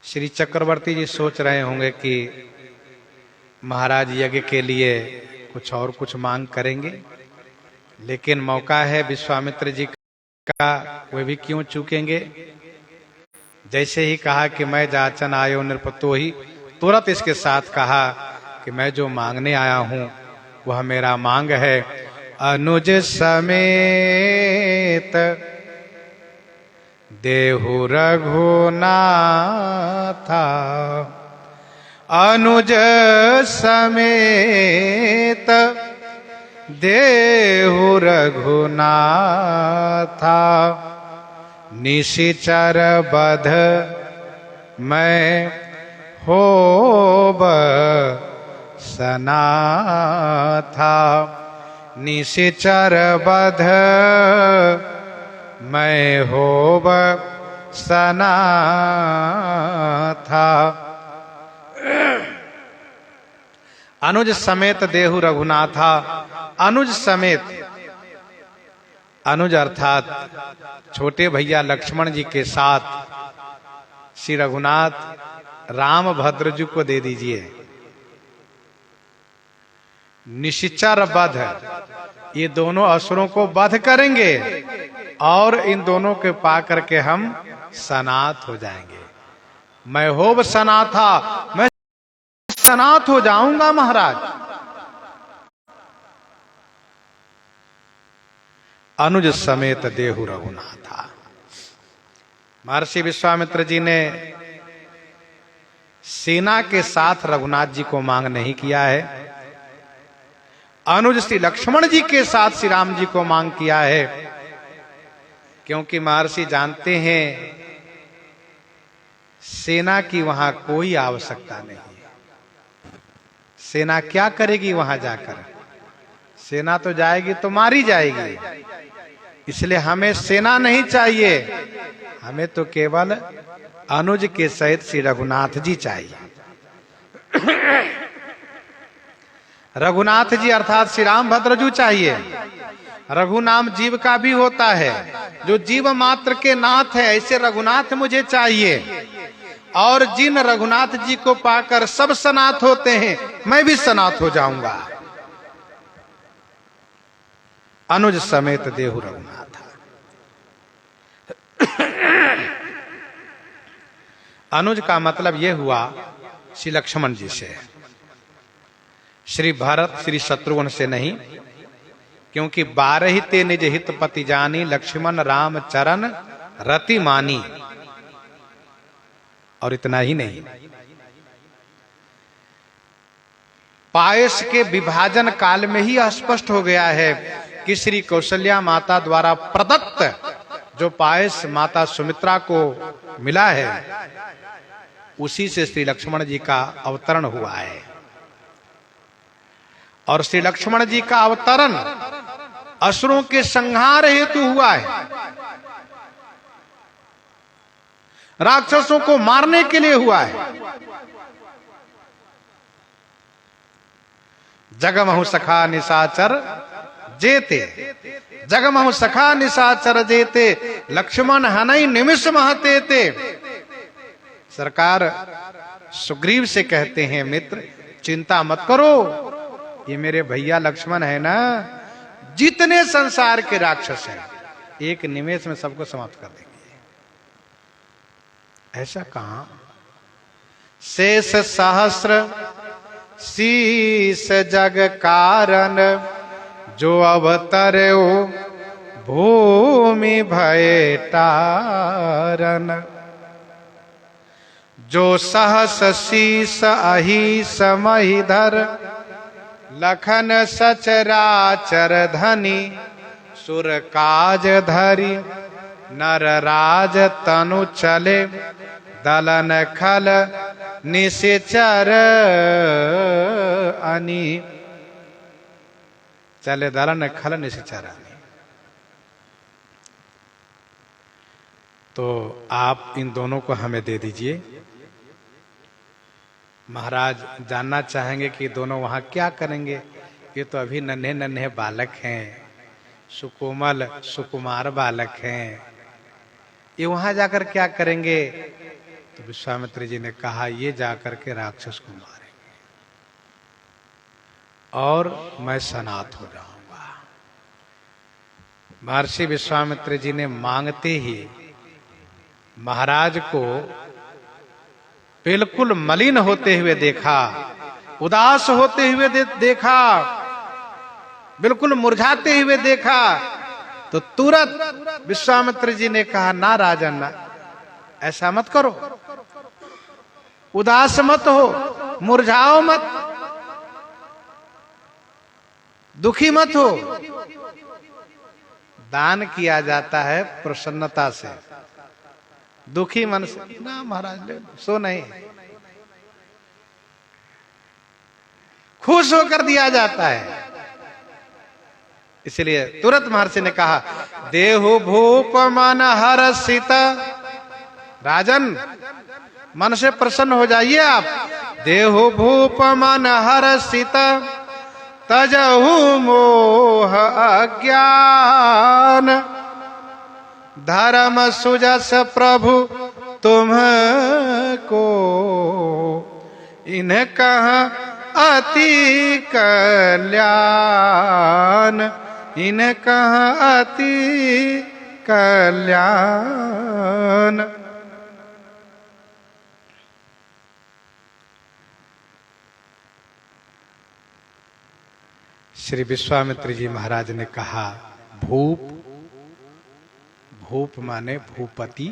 श्री चक्रवर्ती जी सोच रहे होंगे कि महाराज यज्ञ के लिए कुछ और कुछ मांग करेंगे, लेकिन मौका है विश्वामित्र जी का, वे भी क्यों चूकेंगे। जैसे ही कहा कि मैं जाचन आयो निरपतो ही, तुरंत इसके साथ कहा कि मैं जो मांगने आया हूं वह मेरा मांग है, अनुज समेत देहु रघुनाथा। अनुज समेत देहु रघुनाथा, निशिचर बध मैं होब सनाथा। निशिचर बध मैं होब सनाथा। अनुज समेत देहु रघुनाथा। अनुज समेत, अनुज अर्थात छोटे भैया लक्ष्मण जी के साथ श्री रघुनाथ राम भद्र जी को दे दीजिए। निशिचर वध, ये दोनों असुरों को वध करेंगे और इन दोनों के पा करके हम सनाथ हो जाएंगे। मैं होब सनाथा, मैं सनाथ हो जाऊंगा महाराज। अनुज समेत देहु रघुनाथा। महर्षि विश्वामित्र जी ने सेना के साथ रघुनाथ जी को मांग नहीं किया है, अनुज श्री लक्ष्मण जी के साथ श्री राम जी को मांग किया है, क्योंकि महर्षि जानते हैं सेना की वहां कोई आवश्यकता नहीं है। सेना क्या करेगी वहां जाकर? सेना तो जाएगी तो मारी जाएगी, इसलिए हमें सेना नहीं चाहिए, हमें तो केवल अनुज के सहित श्री रघुनाथ जी चाहिए। रघुनाथ जी अर्थात श्री राम भद्रजू चाहिए। रघु नाम जीव का भी होता है, जो जीव मात्र के नाथ है, ऐसे रघुनाथ मुझे चाहिए। और जिन रघुनाथ जी को पाकर सब सनाथ होते हैं, मैं भी सनाथ हो जाऊंगा। अनुज समेत देहु रघुनाथ। अनुज का मतलब यह हुआ श्री लक्ष्मण जी से, श्री भरत श्री शत्रुघ्न से नहीं, क्योंकि 12 ते निज हित पति जानी, लक्ष्मण राम चरण रति मानी। और इतना ही नहीं, पायस के विभाजन काल में ही स्पष्ट हो गया है कि श्री कौशल्या माता द्वारा प्रदत्त जो पायस माता सुमित्रा को मिला है, उसी से श्री लक्ष्मण जी का अवतरण हुआ है। और श्री लक्ष्मण जी का अवतरण असुरों के संहार हेतु हुआ है, राक्षसों को मारने के लिए हुआ है। जगमहु सखा निशाचर जेते, जगमहु सखा निशाचर जेते, लक्ष्मण हनई निमिष महते ते। सरकार सुग्रीव से कहते हैं, मित्र चिंता मत करो, ये मेरे भैया लक्ष्मण है ना, जितने संसार के राक्षस हैं एक निमेष में सबको समाप्त कर देंगे। ऐसा कहां? शेष सहस्र शीस जग कारण, जो अवतरे भूमि भय तारन। जो सहस शीस अहि समहिधर, लखन सचराचर धनी। सुर काज धरी नर राज तनु चले, दलन खल निशिचर अनि। चले दलन खल निशिचर अनि। तो आप इन दोनों को हमें दे दीजिए। महाराज जानना चाहेंगे कि दोनों वहां क्या करेंगे। ये तो अभी नन्हे नन्हे बालक हैं, सुकोमल सुकुमार बालक हैं, ये वहां जाकर क्या करेंगे? तो विश्वामित्र जी ने कहा, ये जाकर के राक्षस को मारेंगे और मैं सनाथ हो जाऊंगा। महर्षि विश्वामित्र जी ने मांगते ही महाराज को बिल्कुल मलिन होते हुए देखा, उदास होते हुए देखा, बिल्कुल मुरझाते हुए देखा। तो तुरंत विश्वामित्र जी ने कहा, ना राजन ना, ऐसा मत करो, उदास मत हो, मुरझाओ मत, दुखी मत हो। दान किया जाता है प्रसन्नता से, दुखी मन से ना महाराज ले सो नहीं, खुश होकर दिया जाता है। इसलिए तुरंत महर्षि ने कहा, देहु भूप मन हर्षित। राजन मन से प्रसन्न हो जाइए आप। देहु भूप मन हर्षित, तजहु मोह अज्ञान। धर्म सुजस प्रभु तुमको, इन्हें कहा अति कल्याण। इन्हें कहा अति कल्याण। श्री विश्वामित्र जी महाराज ने कहा, भूप भूप माने भूपति,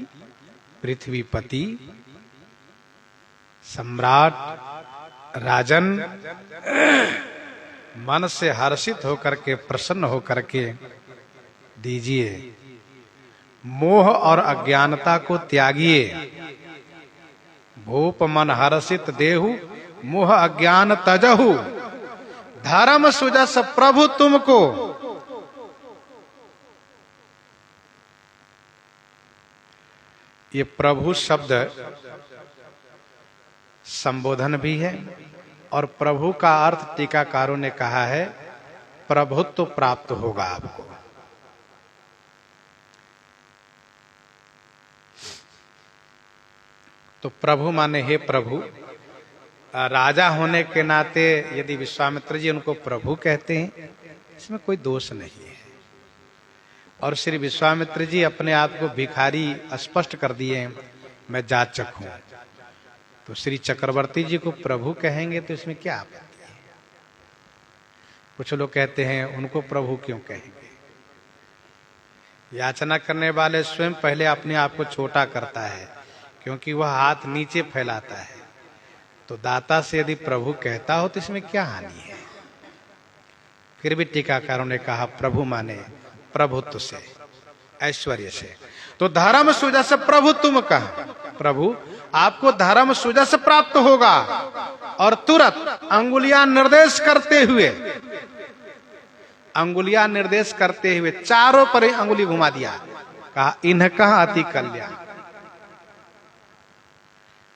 पृथ्वीपति, सम्राट, राजन। मन से हर्षित होकर के, प्रसन्न होकर के दीजिए। मोह और अज्ञानता को त्यागिए। भूप मन हर्षित देहु, मोह अज्ञान तजहु। धर्म सुजस प्रभु तुमको। ये प्रभु शब्द संबोधन भी है, और प्रभु का अर्थ टीकाकारों ने कहा है प्रभुत्व प्राप्त होगा आपको। तो प्रभु माने हे प्रभु। राजा होने के नाते यदि विश्वामित्र जी उनको प्रभु कहते हैं, इसमें कोई दोष नहीं है। और श्री विश्वामित्र जी अपने आप को भिखारी स्पष्ट कर दिए हैं, मैं जाचक हूं। तो श्री चक्रवर्ती जी को प्रभु कहेंगे तो इसमें क्या आपत्ति है? कुछ लोग कहते हैं उनको प्रभु क्यों कहेंगे? याचना करने वाले स्वयं पहले अपने आप को छोटा करता है, क्योंकि वह हाथ नीचे फैलाता है। तो दाता से यदि प्रभु कहता हो तो इसमें क्या हानि है? फिर भी टीकाकारों ने कहा प्रभु माने प्रभुत्व से, ऐश्वर्य से। तो धर्म सुजस प्रभु तुम कहा। प्रभु आपको धर्म सुजस प्राप्त होगा। और तुरंत अंगुलियां निर्देश करते हुए, अंगुलियां निर्देश करते हुए चारों पर अंगुली घुमा दिया, कहा इनका अति कल्याण।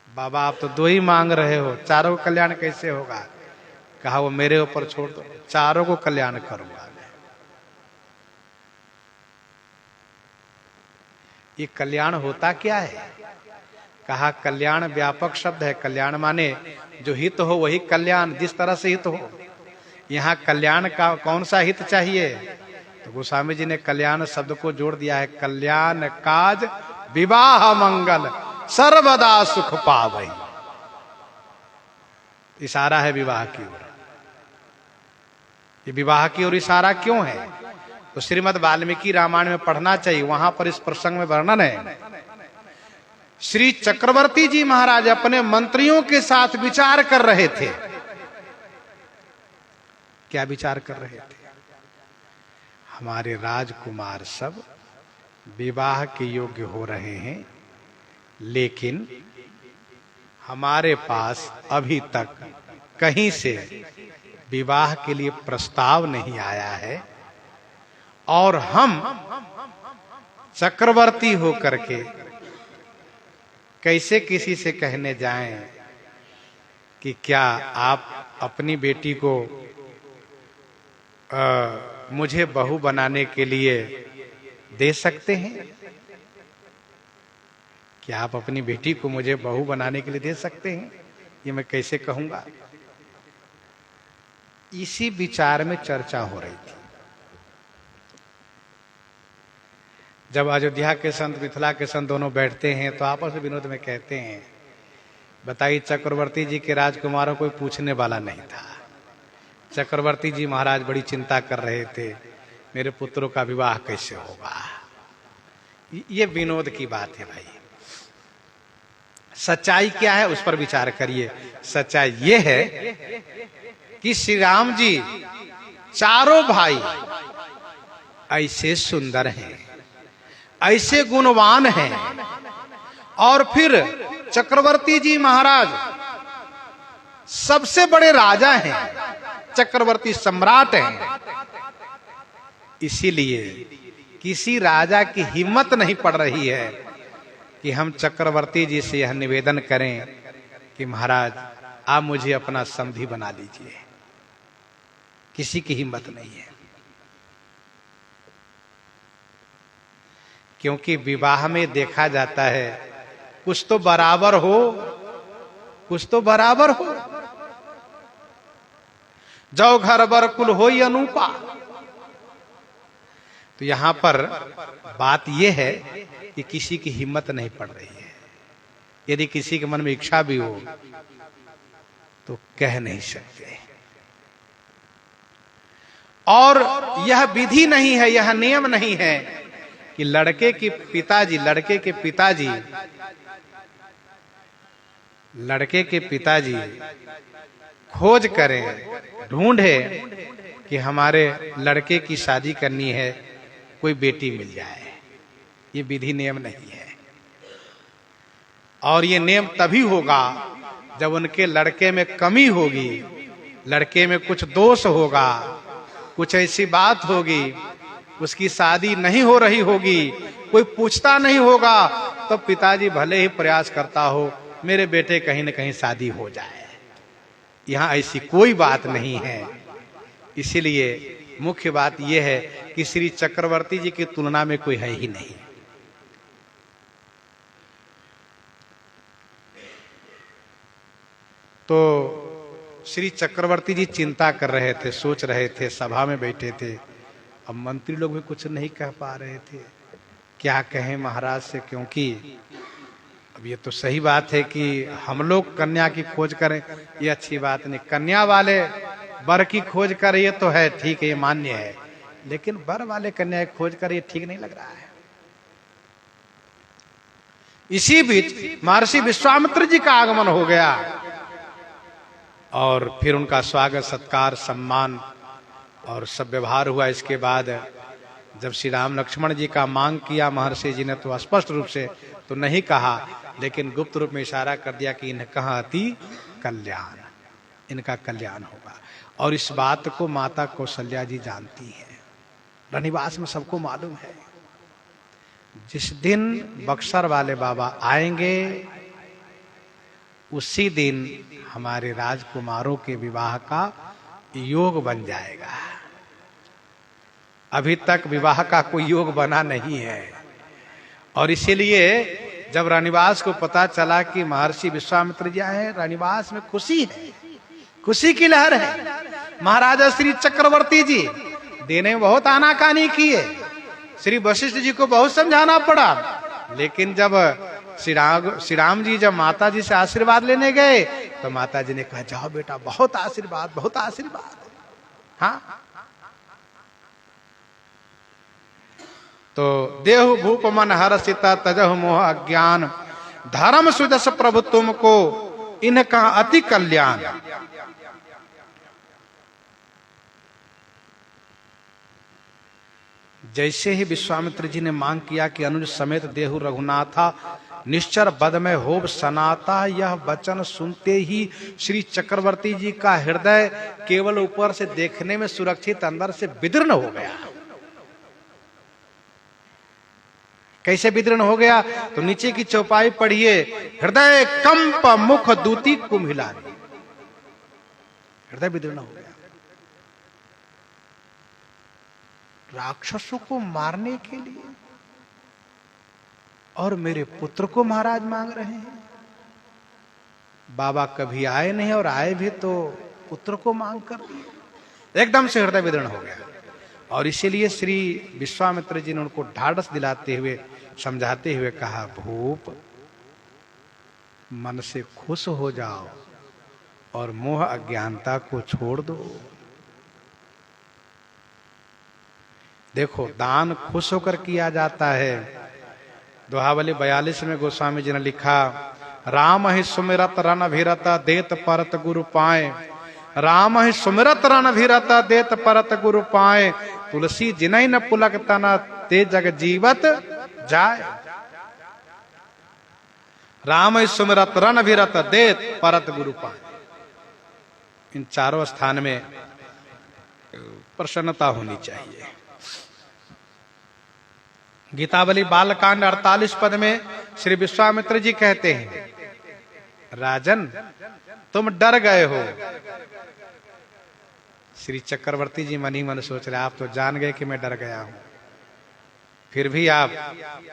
बाबा आप तो दो ही मांग रहे हो, चारों को कल्याण कैसे होगा? कहा वो मेरे ऊपर छोड़ दो, चारों को कल्याण करूंगा। ये कल्याण होता क्या है? कहा कल्याण व्यापक शब्द है। कल्याण माने जो हित हो वही कल्याण, जिस तरह से हित हो। यहाँ कल्याण का कौन सा हित चाहिए? तो गोस्वामी जी ने कल्याण शब्द को जोड़ दिया है, कल्याण काज विवाह मंगल सर्वदा सुख पावई। इशारा है विवाह की ओर। ये विवाह की ओर इशारा क्यों है? तो श्रीमद् वाल्मीकि रामायण में पढ़ना चाहिए, वहां पर इस प्रसंग में वर्णन है। श्री चक्रवर्ती जी महाराज अपने मंत्रियों के साथ विचार कर रहे थे। क्या विचार कर रहे थे? हमारे राजकुमार सब विवाह के योग्य हो रहे हैं, लेकिन हमारे पास अभी तक कहीं से विवाह के लिए प्रस्ताव नहीं आया है। और हम चक्रवर्ती होकर के कैसे किसी से कहने जाएं कि क्या आप अपनी बेटी को मुझे बहू बनाने के लिए दे सकते हैं? क्या आप अपनी बेटी को मुझे बहू बनाने के लिए दे सकते हैं? ये मैं कैसे कहूंगा? इसी विचार में चर्चा हो रही थी। जब अयोध्या के संत, मिथिला के संत दोनों बैठते हैं तो आपस में विनोद में कहते हैं, बताइए चक्रवर्ती जी के राजकुमारों कोई पूछने वाला नहीं था। चक्रवर्ती जी महाराज बड़ी चिंता कर रहे थे, मेरे पुत्रों का विवाह कैसे होगा। ये विनोद की बात है भाई। सच्चाई क्या है उस पर विचार करिए। सच्चाई ये है कि श्री राम जी चारों भाई ऐसे सुंदर हैं, ऐसे गुणवान हैं, और फिर चक्रवर्ती जी महाराज सबसे बड़े राजा हैं, चक्रवर्ती सम्राट हैं। इसीलिए किसी राजा की हिम्मत नहीं पड़ रही है कि हम चक्रवर्ती जी से यह निवेदन करें कि महाराज आप मुझे अपना समधी बना लीजिए। किसी की हिम्मत नहीं है, क्योंकि विवाह में देखा जाता है कुछ तो बराबर हो, कुछ तो बराबर हो। जो घर बर कुल हो अनूपा। तो यहां पर बात यह है कि किसी की हिम्मत नहीं पड़ रही है। यदि किसी के मन में इच्छा भी हो तो कह नहीं सकते। और यह विधि नहीं है, यह नियम नहीं है कि लड़के के पिताजी खोज करें, ढूंढे कि हमारे लड़के की शादी करनी है, कोई बेटी मिल जाए। ये विधि नियम नहीं है, और ये नियम तभी होगा जब उनके लड़के में कमी होगी, लड़के में कुछ दोष होगा, कुछ ऐसी बात होगी, उसकी शादी नहीं हो रही होगी, कोई पूछता नहीं होगा, तो पिताजी भले ही प्रयास करता हो मेरे बेटे कहीं न कहीं शादी हो जाए। यहां ऐसी कोई बात नहीं है। इसीलिए मुख्य बात यह है कि श्री चक्रवर्ती जी की तुलना में कोई है ही नहीं। तो श्री चक्रवर्ती जी चिंता कर रहे थे, सोच रहे थे, सभा में बैठे थे। अब मंत्री लोग भी कुछ नहीं कह पा रहे थे, क्या कहें महाराज से, क्योंकि अब ये तो सही बात है कि हम लोग कन्या की खोज करें, ये अच्छी बात नहीं। कन्या वाले वर की खोज करें ये तो है, ठीक है, ये मान्य है, लेकिन वर वाले कन्या की खोज करें ये ठीक नहीं लग रहा है। इसी बीच महर्षि विश्वामित्र जी का आगमन हो गया और फिर उनका स्वागत, सत्कार, सम्मान और सब व्यवहार हुआ। इसके बाद जब श्री राम लक्ष्मण जी का मांग किया महर्षि जी ने, तो स्पष्ट रूप से तो नहीं कहा, लेकिन गुप्त रूप में इशारा कर दिया कि इनका अति कल्याण, इनका कल्याण होगा। और इस बात को माता कौशल्या जी जानती हैं, रनिवास में सबको मालूम है। जिस दिन बक्सर वाले बाबा आएंगे उसी दिन हमारे राजकुमारों के विवाह का योग बन जाएगा। अभी तक विवाह का कोई योग बना नहीं है, और इसीलिए जब रानीवास को पता चला कि महर्षि विश्वामित्र जी आए, रानीवास में खुशी है, खुशी की लहर है। महाराजा श्री चक्रवर्ती जी देने में बहुत आनाकानी किए, श्री वशिष्ठ जी को बहुत समझाना पड़ा, लेकिन जब श्री राम जी जब माता जी से आशीर्वाद लेने गए तो माता जी ने कहा, जाओ बेटा, बहुत आशीर्वाद, बहुत आशीर्वाद। हाँ, तो देहु भूप मन हर्षिता तजहु मोह अज्ञान, धर्म सुजस प्रभु तुमको इनका अति कल्याण। जैसे ही विश्वामित्र जी ने मांग किया कि अनुज समेत देहु रघुनाथा निश्चर बद में होब सनाता, यह वचन सुनते ही श्री चक्रवर्ती जी का हृदय केवल ऊपर से देखने में सुरक्षित, अंदर से विदीर्ण हो गया। कैसे विदीर्ण हो गया? तो नीचे की चौपाई पढ़िए, हृदय कंप मुख दूती कुम्हिलानी, हृदय विदीर्ण हो गया। राक्षसों को मारने के लिए और मेरे पुत्र को महाराज मांग रहे हैं। बाबा कभी आए नहीं, और आए भी तो पुत्र को मांग कर दिए। एकदम से हृदय विदीर्ण हो गया। और इसीलिए श्री विश्वामित्र जी ने उनको ढाढ़स दिलाते हुए, समझाते हुए कहा, भूप मन से खुश हो जाओ और मोह अज्ञानता को छोड़ दो। देखो, दान खुश होकर किया जाता है। दोहावली 42 में गोस्वामी जी ने लिखा, राम ही सुमिरत रण अभिरत देत परत गुरु पाए, राम ही सुमिरत रण अभिरत देत परत गुरु पाए, तुलसी जिनहि न पुलक तना ते जग जीवत जाए। राम ही सुमिरत रण अभिरत देत परत गुरु पाए। इन चारों स्थान में प्रसन्नता होनी चाहिए। गीतावली बालकांड 48 पद में श्री विश्वामित्र जी कहते हैं, राजन तुम डर गए हो। श्री चक्रवर्ती जी मन ही मन सोच रहे, आप तो जान गए कि मैं डर गया हूं, फिर भी आप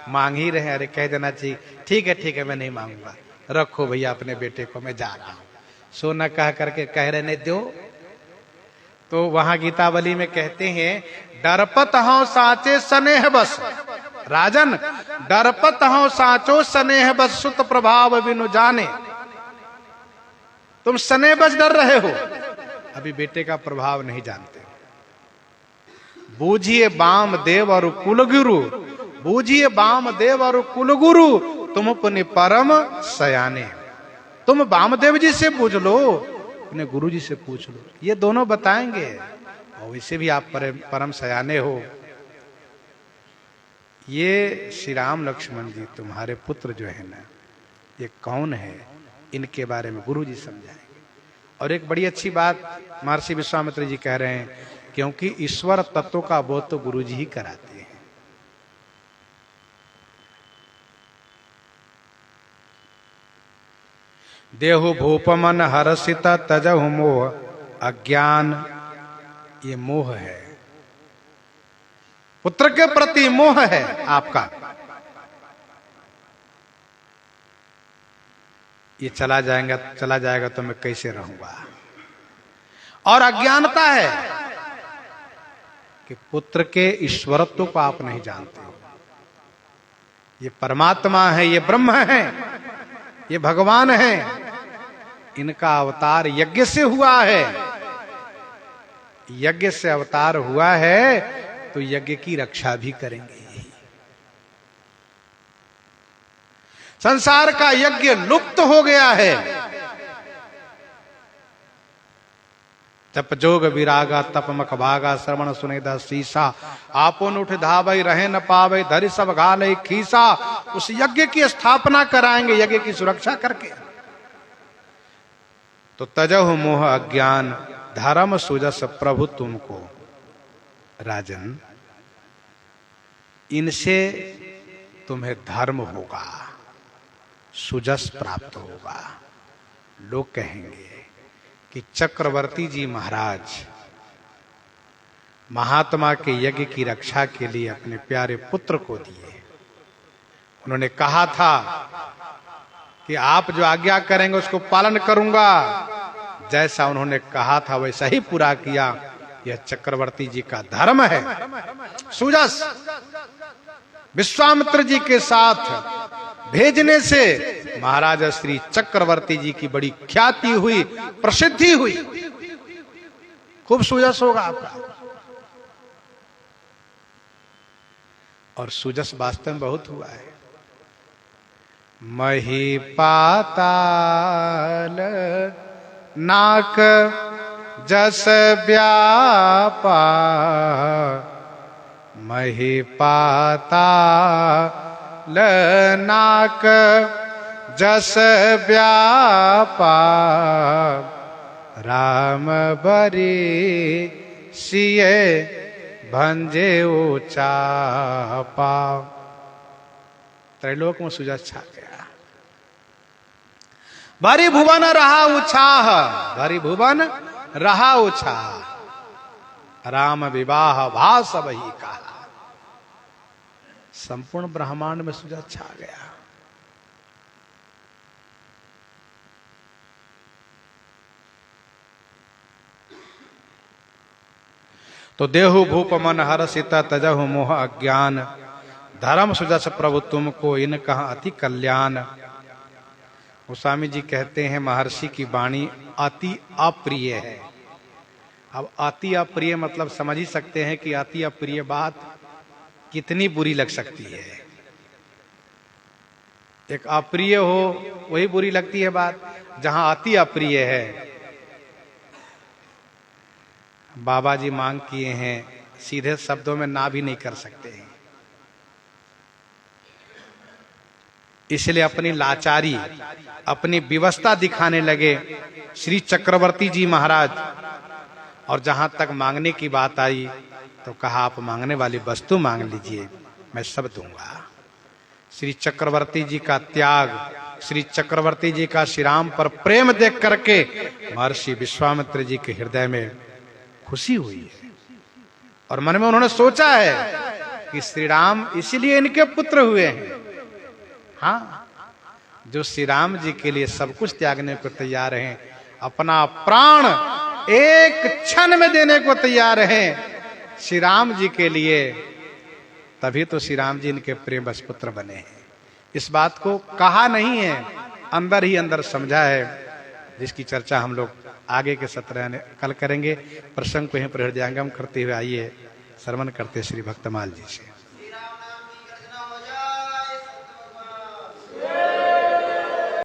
मांग ही रहे। अरे कह देना चाहिए, ठीक है मैं नहीं मांगूंगा, रखो भैया अपने बेटे को, मैं जा रहा हूं। सो न कह करके कह रहने दो। तो वहां गीतावली में कहते हैं, डरपत हूं साचे स्नेह बस, राजन डरपत हूं साचो स्नेह बस, सुत प्रभाव बिनु जाने। तुम स्नेह बस डर रहे हो, अभी बेटे का प्रभाव नहीं जानते। बूझिए बाम देव और कुलगुरु, बूझिए वामदेव और कुलगुरु, तुम अपने परम सयाने। तुम वामदेव जी से पूछ लो, अपने गुरु जी से पूछ लो, ये दोनों बताएंगे, और वैसे भी आप परम सयाने हो। ये श्री राम लक्ष्मण जी तुम्हारे पुत्र जो है ना, ये कौन है, इनके बारे में गुरु जी समझाएंगे। और एक बड़ी अच्छी बात महर्षि विश्वामित्र जी कह रहे हैं, क्योंकि ईश्वर तत्व का बोध तो गुरु जी ही कराते हैं। देहु भूपमन हर्षित तजहु मोह अज्ञान, ये मोह है, पुत्र के प्रति मोह है आपका। ये चला जाएगा तो मैं कैसे रहूंगा। और अज्ञानता है कि पुत्र के ईश्वरत्व को आप नहीं जानते। ये परमात्मा है, ये ब्रह्म है, ये भगवान है, इनका अवतार यज्ञ से हुआ है। यज्ञ से अवतार हुआ है तो यज्ञ की रक्षा भी करेंगे। संसार का यज्ञ लुप्त हो गया है। तप जोग विरागा तप मख भागा, श्रवण सुनेदा शीशा, आपोन उठ धावई रहे न पावई, धरि सब घालई खीसा। उस यज्ञ की स्थापना कराएंगे, यज्ञ की सुरक्षा करके। तो तजहु मोह अज्ञान, धर्म सुजस प्रभु तुमको। राजन, इनसे तुम्हें धर्म होगा, सुजस प्राप्त होगा। लोग कहेंगे कि चक्रवर्ती जी महाराज महात्मा के यज्ञ की रक्षा के लिए अपने प्यारे पुत्र को दिए। उन्होंने कहा था कि आप जो आज्ञा करेंगे उसको पालन करूंगा। जैसा उन्होंने कहा था वैसा ही पूरा किया। यह चक्रवर्ती जी का धर्म है। सुजस विश्वामित्र जी के साथ भेजने से महाराज श्री चक्रवर्ती जी की बड़ी ख्याति हुई, प्रसिद्धि हुई। खूब सुजस होगा आपका। और सुजस वास्तव में बहुत हुआ है। मही पाताल नाक जस व्यापा, मही पाताल नाक जस व्यापा, राम बरी सिए भंजे उचापा। त्रैलोक में सुजस छा गया। भरी भुवन रहा उछाह, भरी भुवन रहा उछाह, राम विवाह भास वही कहा। संपूर्ण ब्रह्मांड में सुजस छा गया। तो देहु भूप मन हर्षित तजहु मोह अज्ञान, धर्म सुजस प्रभु तुमको इन कहा अति कल्याण। गोस्वामी जी कहते हैं महर्षि की वाणी अति अप्रिय है। अब अति अप्रिय मतलब समझ ही सकते हैं कि अति अप्रिय बात कितनी बुरी लग सकती है। एक अप्रिय हो वही बुरी लगती है बात, जहां अति अप्रिय है। बाबा जी मांग किए हैं, सीधे शब्दों में ना भी नहीं कर सकते हैं। इसलिए अपनी लाचारी, अपनी विवशता दिखाने लगे श्री चक्रवर्ती जी महाराज। और जहां तक मांगने की बात आई तो कहा आप मांगने वाली वस्तु मांग लीजिए, मैं सब दूंगा। श्री चक्रवर्ती जी का त्याग, श्री चक्रवर्ती जी का श्री राम पर प्रेम देख करके महर्षि विश्वामित्र जी के हृदय में खुशी हुई है। और मन में उन्होंने सोचा है कि श्री राम इसीलिए इनके पुत्र हुए हैं। हाँ, जो श्री राम जी के लिए सब कुछ त्यागने को तैयार हैं, अपना प्राण एक क्षण में देने को तैयार हैं श्री राम जी के लिए, तभी तो श्री राम जी इनके प्रेम पुत्र बने हैं। इस बात को कहा नहीं है, अंदर ही अंदर समझा है, जिसकी चर्चा हम लोग आगे के सत्र में कल करेंगे। प्रसंग को यहीं पर हृदयंगम करते हुए आइए श्रवण करते श्री भक्तमाल जी से।